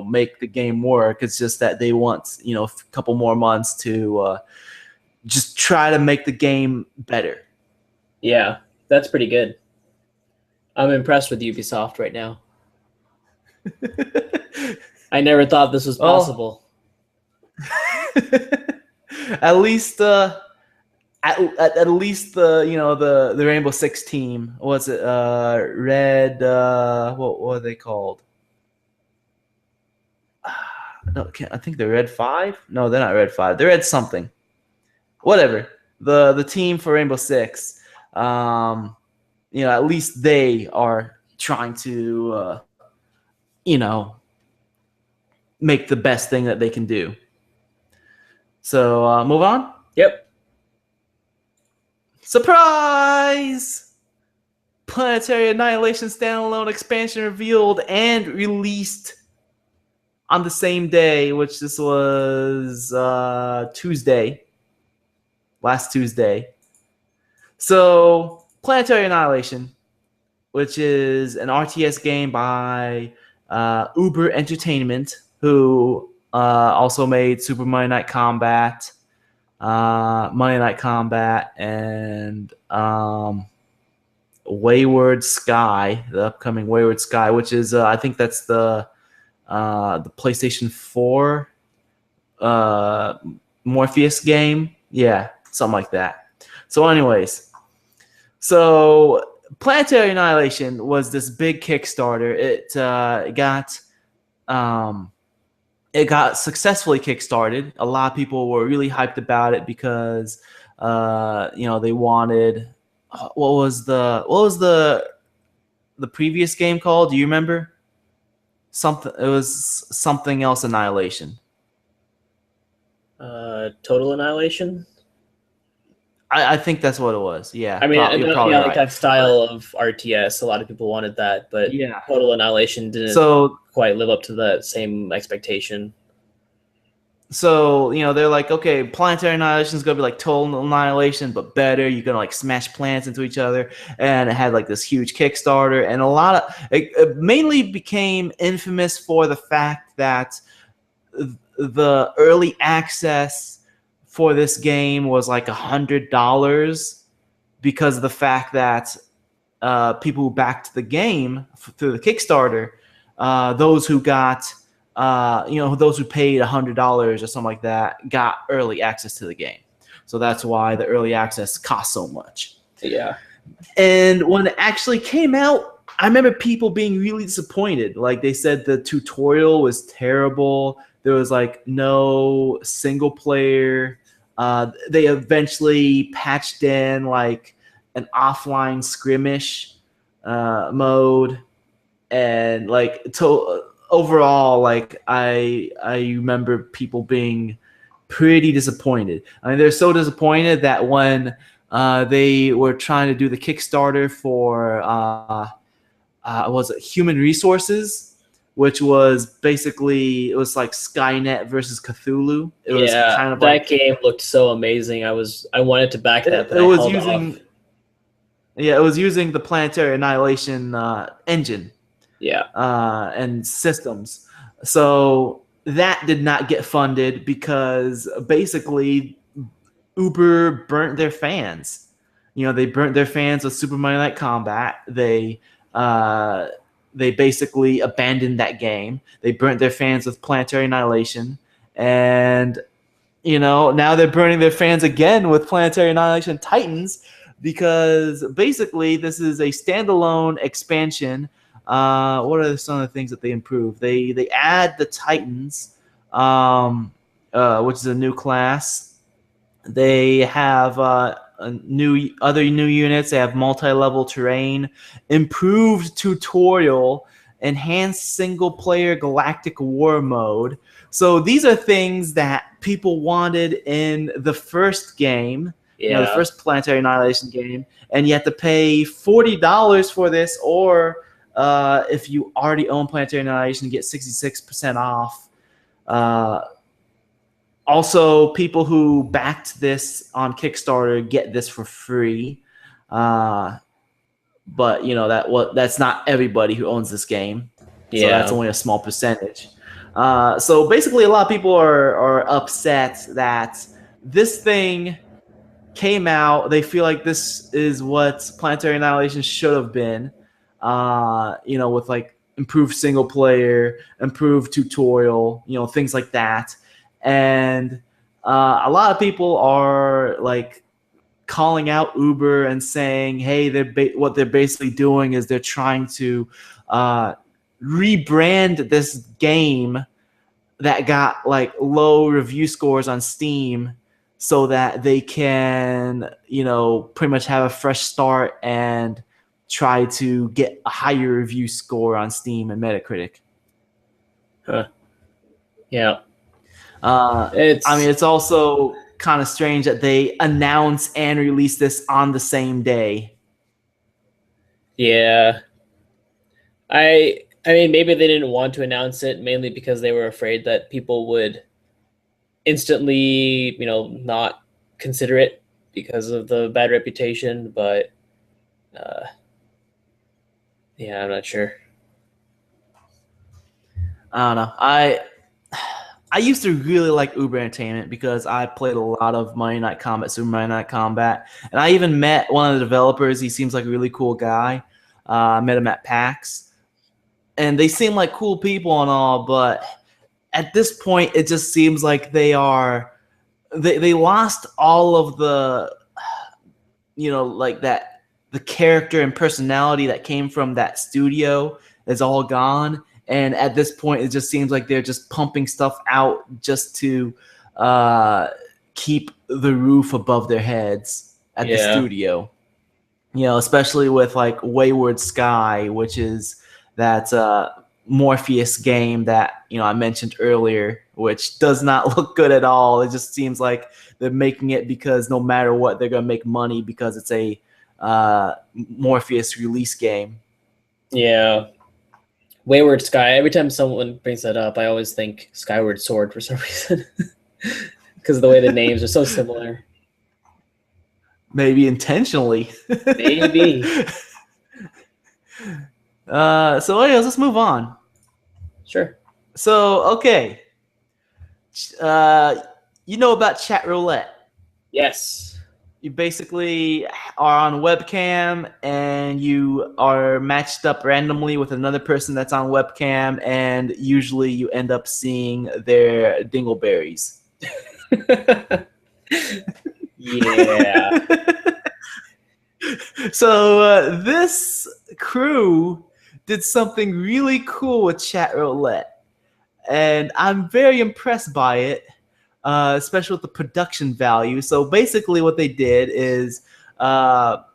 make the game work. It's just that they want, a couple more months to just try to make the game better. Yeah, that's pretty good. I'm impressed with Ubisoft right now. I never thought this was possible. At least at least the Rainbow Six team, was it Red, what were they called? No, I think they're Red 5. No, they're not Red 5. They're Red something. Whatever. The team for Rainbow Six, at least they are trying to make the best thing that they can do. So move on. Yep. Surprise! Planetary Annihilation standalone expansion revealed and released on the same day, which this was Tuesday. Last Tuesday. So Planetary Annihilation which is an RTS game by Uber Entertainment, who also made Super Monday Night Combat, Monday Night Combat, and Wayward Sky, the upcoming Wayward Sky, which is I think that's the PlayStation 4 Morpheus game. Yeah, something like that. So anyways, so Planetary Annihilation was this big Kickstarter. It got successfully kickstarted. A lot of people were really hyped about it because they wanted what was the previous game called? Do you remember? It was something else Annihilation. Total Annihilation. I think that's what it was. Yeah. I mean, you're probably right. Like that style of RTS, a lot of people wanted that, but yeah, Total Annihilation didn't quite live up to that same expectation. So, they're like, okay, Planetary Annihilation is going to be like Total Annihilation, but better. You're going to like smash planets into each other. And it had like this huge Kickstarter. And it mainly became infamous for the fact that the early access for this game was like $100 because of the fact that people who backed the game through the Kickstarter, those who got, those who paid $100 or something like that got early access to the game. So that's why the early access cost so much. Yeah. And when it actually came out, I remember people being really disappointed. Like they said the tutorial was terrible. There was like no single player. They eventually patched in like an offline skirmish mode, and like overall, like I remember people being pretty disappointed. I mean, they're so disappointed that when they were trying to do the Kickstarter for was it Human Resources, which was basically, it was like Skynet versus Cthulhu. It was kind of that game looked so amazing. I wanted to back that, but it was using it was using the Planetary Annihilation engine. Yeah. And systems. So that did not get funded because basically Uber burnt their fans. They burnt their fans with Super Monday Night Combat. They basically abandoned that game. They burnt their fans with Planetary Annihilation. And, now they're burning their fans again with Planetary Annihilation Titans because basically this is a standalone expansion. What are some of the things that they improve? They add the Titans, which is a new class. They have other new units. They have multi-level terrain, improved tutorial, enhanced single-player galactic war mode. So these are things that people wanted in the first game, the first Planetary Annihilation game, and you have to pay $40 for this, or if you already own Planetary Annihilation, get 66% off. Also, people who backed this on Kickstarter get this for free. But that's not everybody who owns this game. Yeah. So that's only a small percentage. So basically, a lot of people are upset that this thing came out. They feel like this is what Planetary Annihilation should have been. With like improved single player, improved tutorial, things like that. And a lot of people are like calling out Uber and saying, hey, what they're basically doing is they're trying to rebrand this game that got like low review scores on Steam so that they can, pretty much have a fresh start and try to get a higher review score on Steam and Metacritic. Huh. Yeah. It's also kind of strange that they announce and release this on the same day. Yeah. I mean, maybe they didn't want to announce it mainly because they were afraid that people would instantly, not consider it because of the bad reputation. But Yeah, I'm not sure. I don't know. I used to really like Uber Entertainment because I played a lot of Monday Night Combat, Super Monday Night Combat, and I even met one of the developers. He seems like a really cool guy. I met him at PAX, and they seem like cool people and all, but at this point, it just seems like they lost all of the, like that, the character and personality that came from that studio is all gone. And at this point, it just seems like they're just pumping stuff out just to uh, keep the roof above their heads at the Yeah. studio. Especially with like Wayward Sky, which is that Morpheus game that I mentioned earlier, which does not look good at all. It just seems like they're making it because no matter what, they're gonna make money because it's a Morpheus release game. Yeah. Wayward Sky. Every time someone brings that up, I always think Skyward Sword for some reason, because of the way the names are so similar. Maybe intentionally. Maybe. So anyways, let's move on. Sure. So okay, you know about chat roulette. Yes. You basically are on webcam and you are matched up randomly with another person that's on webcam, and usually you end up seeing their dingleberries. Yeah. So this crew did something really cool with chat roulette, and I'm very impressed by it. Especially with the production value. So basically, what they did is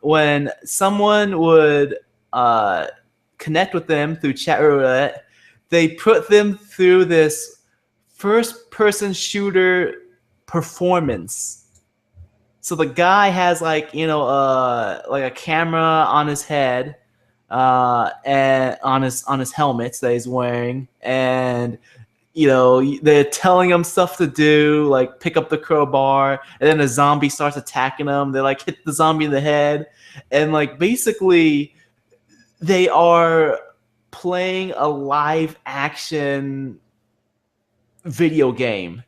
when someone would connect with them through chat roulette, they put them through this first-person shooter performance. So the guy has like like a camera on his head, and on his helmets that he's wearing, and they're telling him stuff to do, like pick up the crowbar, and then a zombie starts attacking them. They like hit the zombie in the head, and like basically they are playing a live action video game.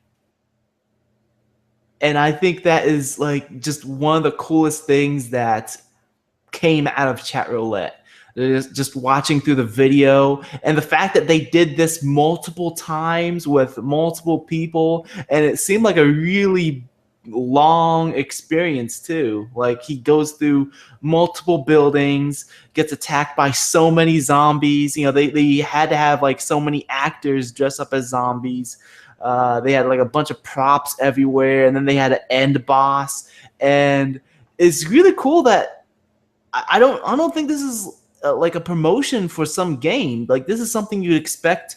And I think that is like just one of the coolest things that came out of chat roulette. Just watching through the video, and the fact that they did this multiple times with multiple people, and it seemed like a really long experience too. Like he goes through multiple buildings, gets attacked by so many zombies. They had to have like so many actors dress up as zombies. They had like a bunch of props everywhere, and then they had an end boss. And it's really cool that I don't think this is like a promotion for some game. Like this is something you'd expect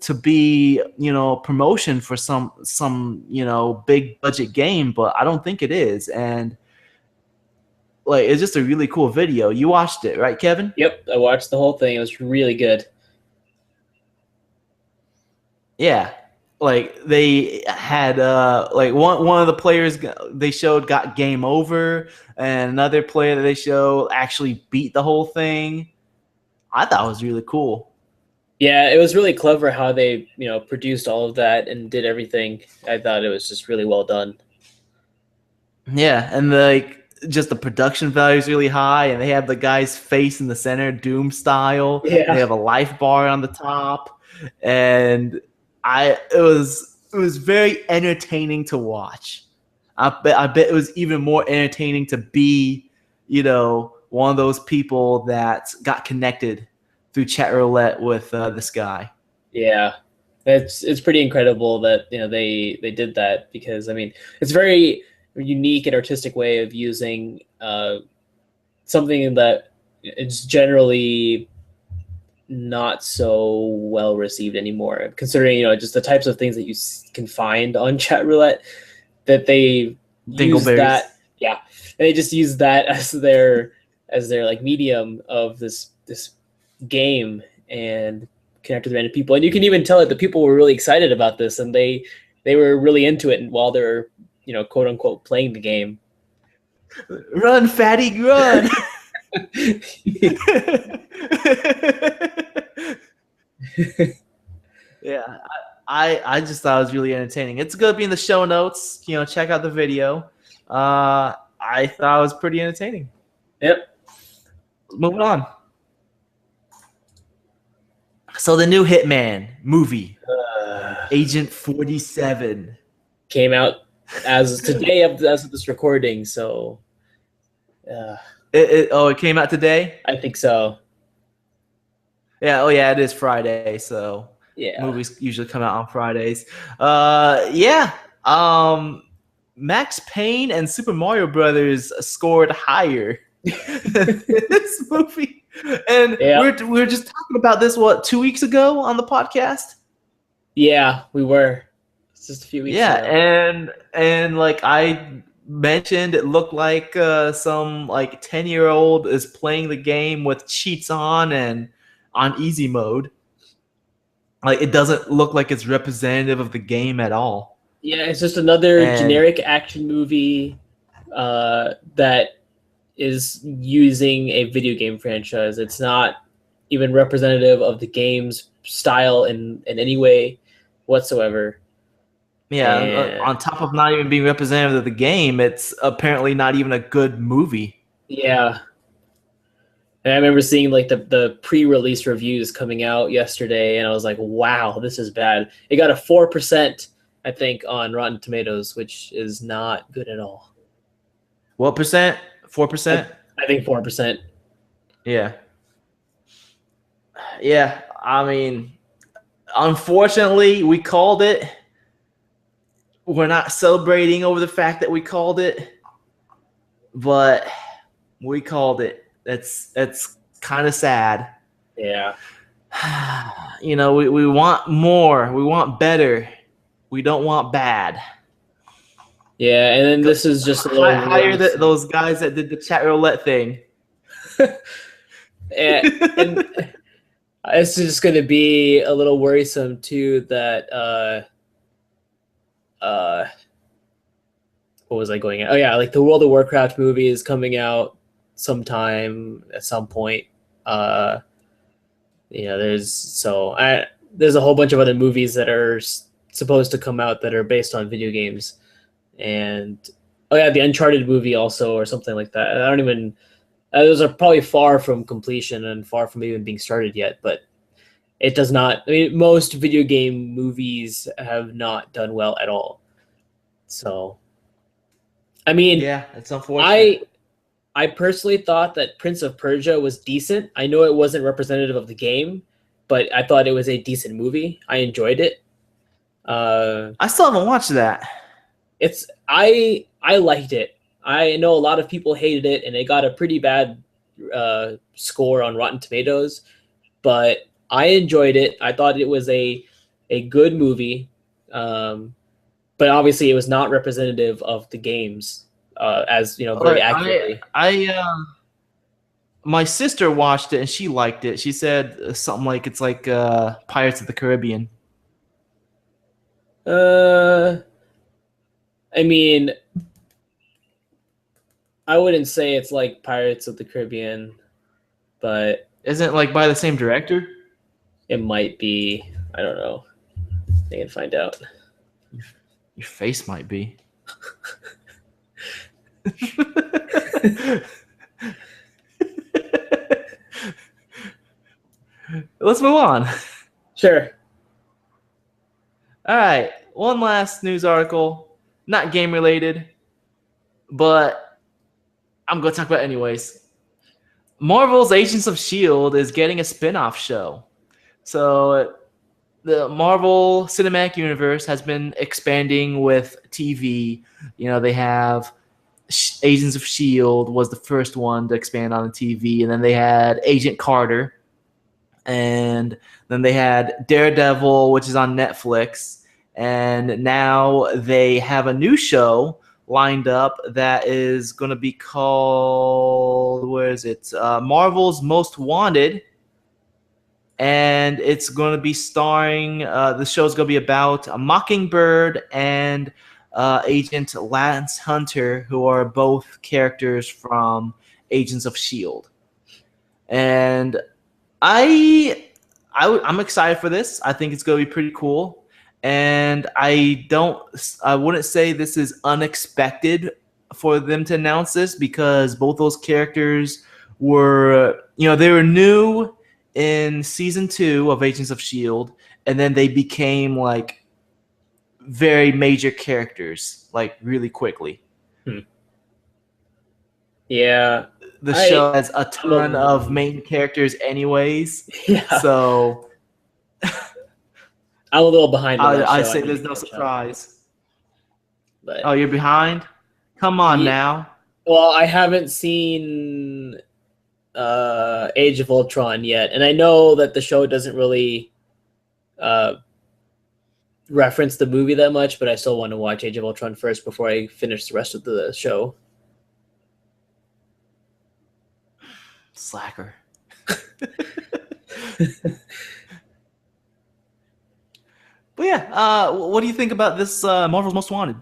to be promotion for some big budget game, but I don't think it is. And like it's just a really cool video. You watched it, right, Kevin? Yep, I watched the whole thing. It was really good. Yeah. Like they had like one of the players they showed got game over, and another player that they showed actually beat the whole thing. I thought it was really cool. Yeah, it was really clever how they, produced all of that and did everything. I thought it was just really well done. Yeah, and just the production value is really high, and they have the guy's face in the center, Doom style. Yeah. They have a life bar on the top, and it was very entertaining to watch. I bet it was even more entertaining to be, one of those people that got connected through chat roulette with this guy. Yeah, it's pretty incredible that they did that, because I mean it's very unique and artistic way of using something that is generally not so well received anymore, considering just the types of things that you can find on chat roulette, that they use that. Yeah, and they just use that as their like medium of this game and connect with random people. And you can even tell that the people were really excited about this, and they were really into it while they're quote unquote playing the game. Run, fatty, run. Yeah, I just thought it was really entertaining. It's gonna be in the show notes. Check out the video. I thought it was pretty entertaining. Yep. Moving on. So the new Hitman movie, Agent 47, came out as today as of this recording. So, it came out today. I think so. Yeah. Oh yeah, it is Friday. So Yeah. movies usually come out on Fridays. Yeah. Max Payne and Super Mario Brothers scored higher than this movie. And we were just talking about this 2 weeks ago on the podcast. Yeah, we were. It's just a few weeks ago. and like I mentioned, it looked like some like 10-year-old is playing the game with cheats on and on easy mode. Like it doesn't look like it's representative of the game at all. Yeah, it's just another generic action movie that is using a video game franchise. It's not even representative of the game's style in any way whatsoever. Yeah, on top of not even being representative of the game, it's apparently not even a good movie. Yeah. And I remember seeing like the pre-release reviews coming out yesterday, and I was like, wow, this is bad. It got a 4%, I think, on Rotten Tomatoes, which is not good at all. What percent? 4%? I think 4%. Yeah. Yeah, I mean, unfortunately, we called it. We're not celebrating over the fact that we called it, but we called it. It's kind of sad. Yeah. We want more. We want better. We don't want bad. Yeah, and then this is just a little hire those guys that did the chat roulette thing. and it's just going to be a little worrisome too that what was I going at? Oh yeah, like the World of Warcraft movie is coming out sometime at some point. There's a whole bunch of other movies that are supposed to come out that are based on video games. And the Uncharted movie also, or something like that. I don't even. Those are probably far from completion and far from even being started yet. But it does not. I mean, most video game movies have not done well at all. So, I mean, yeah, it's unfortunate. I personally thought that Prince of Persia was decent. I know it wasn't representative of the game, but I thought it was a decent movie. I enjoyed it. I still haven't watched that. I liked it. I know a lot of people hated it, and it got a pretty bad score on Rotten Tomatoes, but I enjoyed it. I thought it was a good movie, but obviously it was not representative of the games as very accurately. My sister watched it and she liked it. She said something like it's like Pirates of the Caribbean. I mean, I wouldn't say it's like Pirates of the Caribbean, but isn't it like by the same director? It might be. I don't know. I can find out. Your face might be. Let's move on. Sure. All right. One last news article, not game related, but I'm going to talk about it anyways. Marvel's Agents of S.H.I.E.L.D. is getting a spin-off show. So the Marvel Cinematic Universe has been expanding with TV. They have Agents of S.H.I.E.L.D. was the first one to expand on the TV, and then they had Agent Carter, and then they had Daredevil, which is on Netflix, and now they have a new show lined up that is going to be called, where is it? Marvel's Most Wanted, and it's going to be starring, the show's going to be about a Mockingbird and Agent Lance Hunter, who are both characters from Agents of S.H.I.E.L.D. and I'm excited for this. I think it's going to be pretty cool, and I wouldn't say this is unexpected for them to announce this, because both those characters were, they were new in season 2 of Agents of Shield, and then they became like very major characters like really quickly. Yeah, the show has a ton of main characters anyways. Yeah. So I'm a little behind on that I show. say there's no surprise. But oh, you're behind? Come on now. Well, I haven't seen Age of Ultron yet, and I know that the show doesn't really reference the movie that much, but I still want to watch Age of Ultron first before I finish the rest of the show. Slacker. But yeah, what do you think about this Marvel's Most Wanted?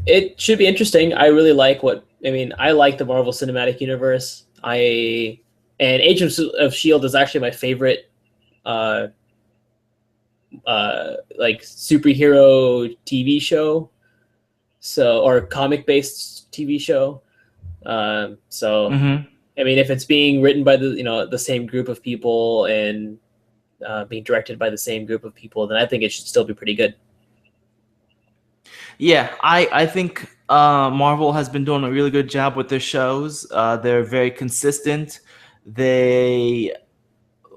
It should be interesting. I really like I like the Marvel Cinematic Universe. And Agents of S.H.I.E.L.D. is actually my favorite like superhero TV show, or comic-based TV show. I mean, if it's being written by the same group of people and being directed by the same group of people, then I think it should still be pretty good. Yeah, I think Marvel has been doing a really good job with their shows. They're very consistent. They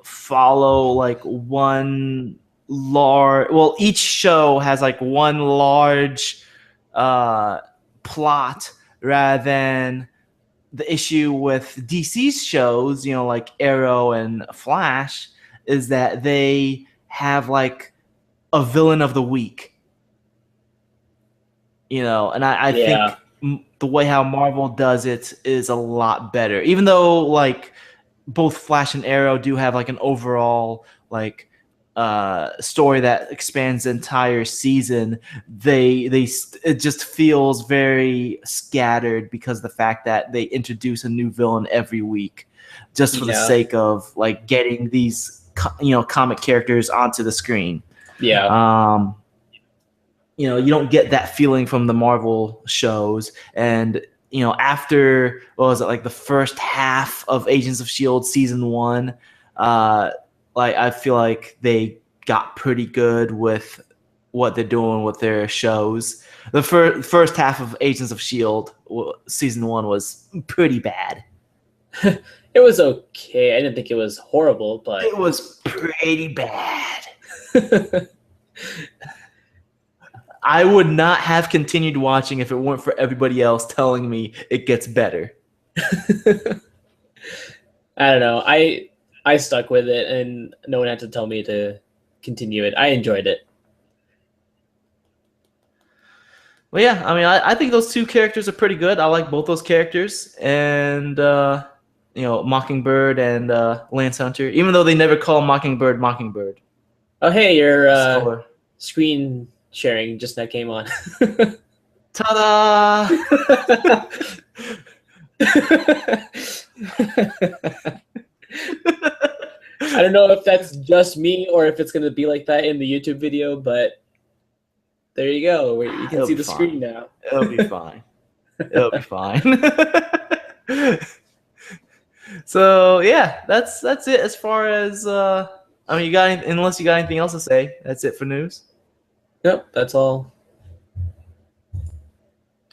follow like one large. Well, each show has like one large plot, rather than the issue with DC's shows, like Arrow and Flash, is that they have like a villain of the week. And I think the way how Marvel does it is a lot better. Even though like both Flash and Arrow do have like an overall like story that expands the entire season, it just feels very scattered because of the fact that they introduce a new villain every week, just for the sake of like getting these comic characters onto the screen. Yeah. You don't get that feeling from the Marvel shows. And after what was it, like the first half of Agents of S.H.I.E.L.D. season 1, like I feel like they got pretty good with what they're doing with their shows. The first half of Agents of S.H.I.E.L.D. season 1 was pretty bad. It was okay. I didn't think it was horrible, but it was pretty bad. I would not have continued watching if it weren't for everybody else telling me it gets better. I don't know. I stuck with it, and no one had to tell me to continue it. I enjoyed it. Well, yeah, I mean, I think those two characters are pretty good. I like both those characters, and Mockingbird and Lance Hunter, even though they never call Mockingbird Mockingbird. Oh, hey, your screen sharing just now came on. Ta-da! I don't know if that's just me or if it's going to be like that in the YouTube video, but there you go. You can see the screen now. It'll be fine. It'll be fine. So yeah, that's it as far as I mean, unless you got anything else to say, that's it for news. Yep, that's all.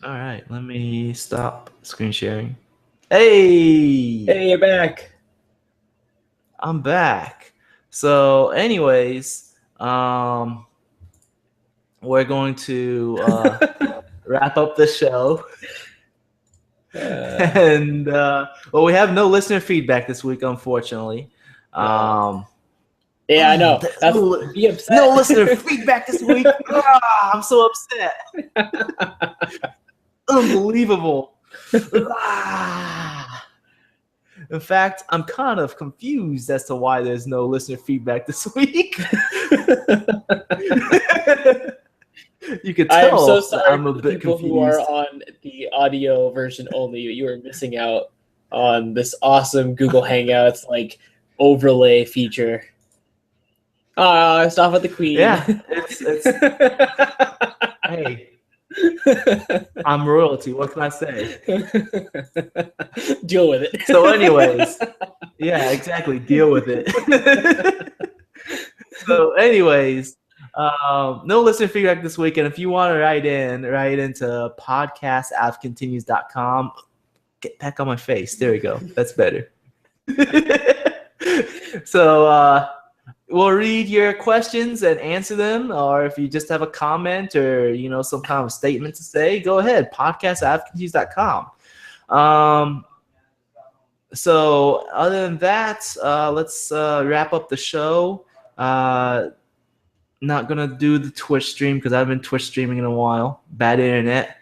All right, let me stop screen sharing. Hey, you're back. I'm back. So, anyways, we're going to wrap up the show. And well, we have no listener feedback this week, unfortunately. Yeah, I know. No listener feedback this week. I'm so upset. Unbelievable. In fact, I'm kind of confused as to why there's no listener feedback this week. You could tell. I'm so sorry I'm a for bit people confused. who are on the audio version only. You are missing out on this awesome Google Hangouts like overlay feature. Stop with the Queen. Yeah, it's hey, I'm royalty. What can I say? Deal with it. So, anyways, yeah, exactly. Deal with it. So, anyways, no listener feedback this week. And if you want to write into podcast@continues.com. Get back on my face. There we go. That's better. So we'll read your questions and answer them. Or if you just have a comment or, some kind of statement to say, go ahead. podcast@continues.com. So other than that, let's wrap up the show. Not gonna do the Twitch stream because I haven't been Twitch streaming in a while. Bad internet.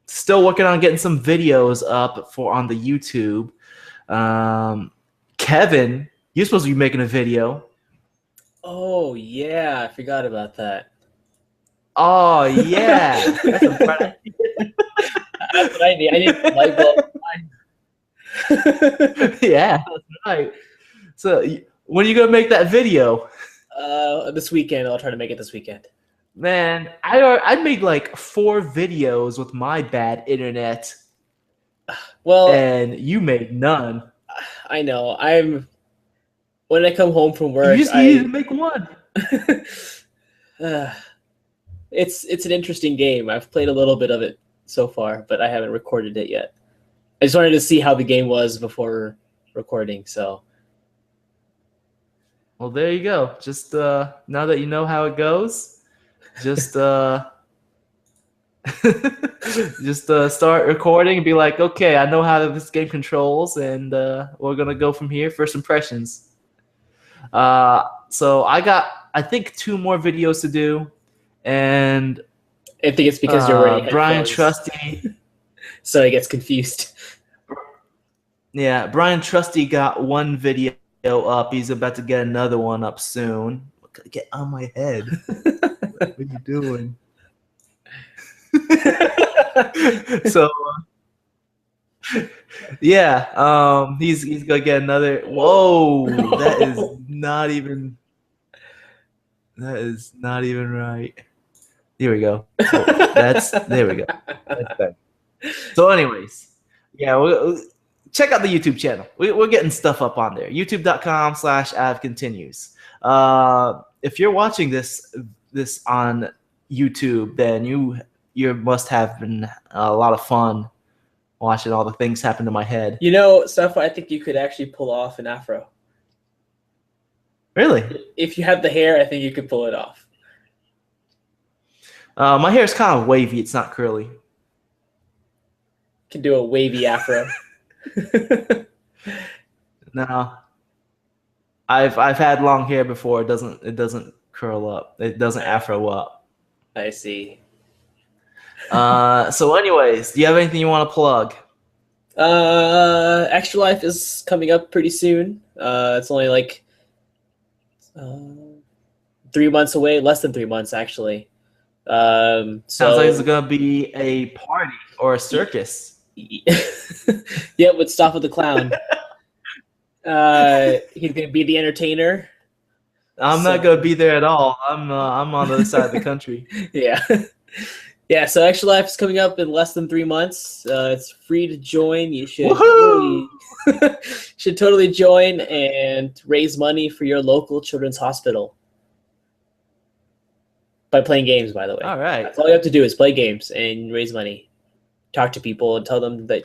Still working on getting some videos up on the YouTube. Kevin, you're supposed to be making a video. Oh yeah, I forgot about that. Oh yeah, that's a That's what I need. I need a light bulb. Yeah, that's right. So when are you gonna make that video? This weekend. I'll try to make it this weekend. Man, I made like 4 videos with my bad internet. Well, and you made none. I know. When I come home from work, you just needed to make one. It's an interesting game. I've played a little bit of it so far, but I haven't recorded it yet. I just wanted to see how the game was before recording. So, well, there you go. Just now that you know how it goes. Just start recording and be like, okay, I know how this game controls, and we're gonna go from here. First impressions. So I think 2 more videos to do, and I think it's because you're wearing Brian headphones, Trusty. so he gets confused. Yeah, Brian Trusty got 1 video up. He's about to get another one up soon. Get on my head. What are you doing? So yeah, he's gonna get another. Whoa, that is not even right. Here we go. There we go. That's better. So anyways, yeah, we'll check out the YouTube channel. We're getting stuff up on there. youtube.com/avcontinues. If you're watching this on YouTube, then you must have been a lot of fun watching all the things happen to my head. Stuff I think you could actually pull off an afro. Really? If you have the hair, I think you could pull it off. My hair is kind of wavy. It's not curly. You can do a wavy afro. No. I've had long hair before. It doesn't curl up. It doesn't afro up. I see. So anyways, do you have anything you want to plug? Extra Life is coming up pretty soon. It's only like 3 months away, less than 3 months actually. Sounds like it's gonna be a party or a circus. Yeah, with Stop with the Clown. He's gonna be the entertainer. I'm not gonna be there at all. I'm on the other side of the country. Yeah. Yeah, so Extra Life is coming up in less than 3 months. It's free to join. You should totally join and raise money for your local children's hospital. By playing games, by the way. All right. That's all you have to do is play games and raise money. Talk to people and tell them that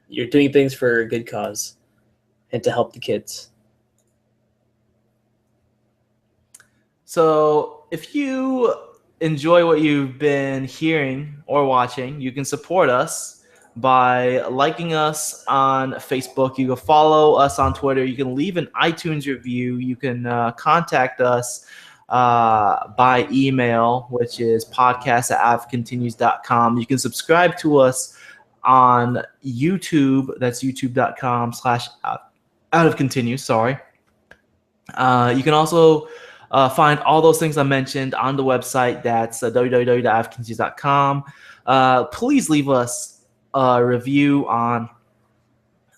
you're doing things for a good cause and to help the kids. So if you enjoy what you've been hearing or watching, you can support us by liking us on Facebook. You can follow us on Twitter. You can leave an iTunes review. You can contact us by email, which is podcast@avcontinues.com. You can subscribe to us on YouTube. That's youtube.com/outofcontinues. Sorry. You can also find all those things I mentioned on the website. That's www.avcontinues.com. Please leave us review on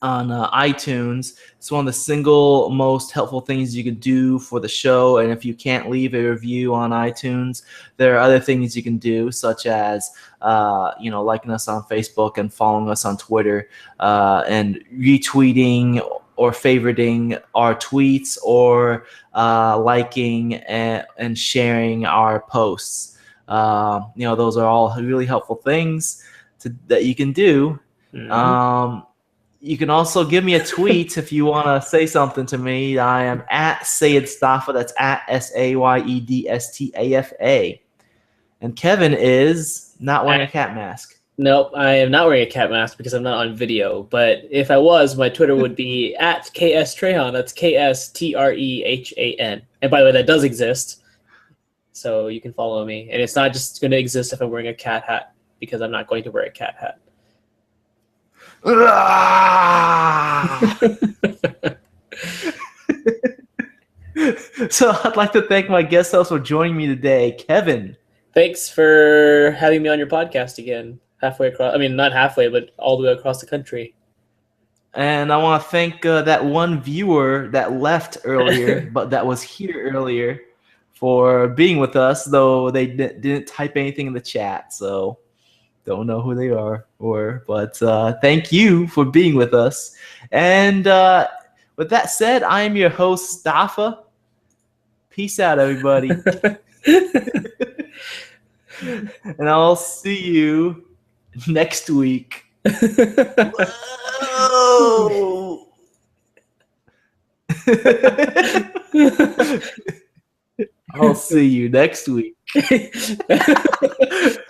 iTunes. It's one of the single most helpful things you can do for the show. And if you can't leave a review on iTunes, there are other things you can do, such as liking us on Facebook and following us on Twitter, and retweeting or favoriting our tweets, or liking and sharing our posts. Those are all really helpful things that you can do. Mhm. You can also give me a tweet if you want to say something to me. I am at Sayed Stafa. That's at SAYEDSTAFA. And Kevin is not wearing a cat mask. Nope, I am not wearing a cat mask because I'm not on video. But if I was, my Twitter would be at KSTrehan. That's KSTREHAN. And by the way, that does exist. So you can follow me. And it's not just going to exist if I'm wearing a cat hat, because I'm not going to wear a cat hat. So I'd like to thank my guest host for joining me today, Kevin. Thanks for having me on your podcast again. Halfway across, I mean, not halfway, but all the way across the country. And I want to thank that one viewer that left earlier, but that was here earlier, for being with us, though they didn't type anything in the chat. So don't know who they are, but thank you for being with us. And with that said, I am your host, Stafa. Peace out, everybody. And I'll see you next week. Whoa. I'll see you next week.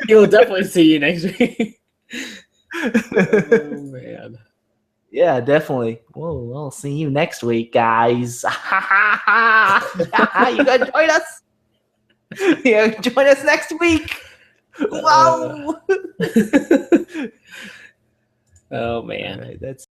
You'll definitely see you next week. Oh, man. Yeah, definitely. Whoa, I'll see you next week, guys. You gonna join us? Yeah, join us next week. Wow. Oh, man. All right, that's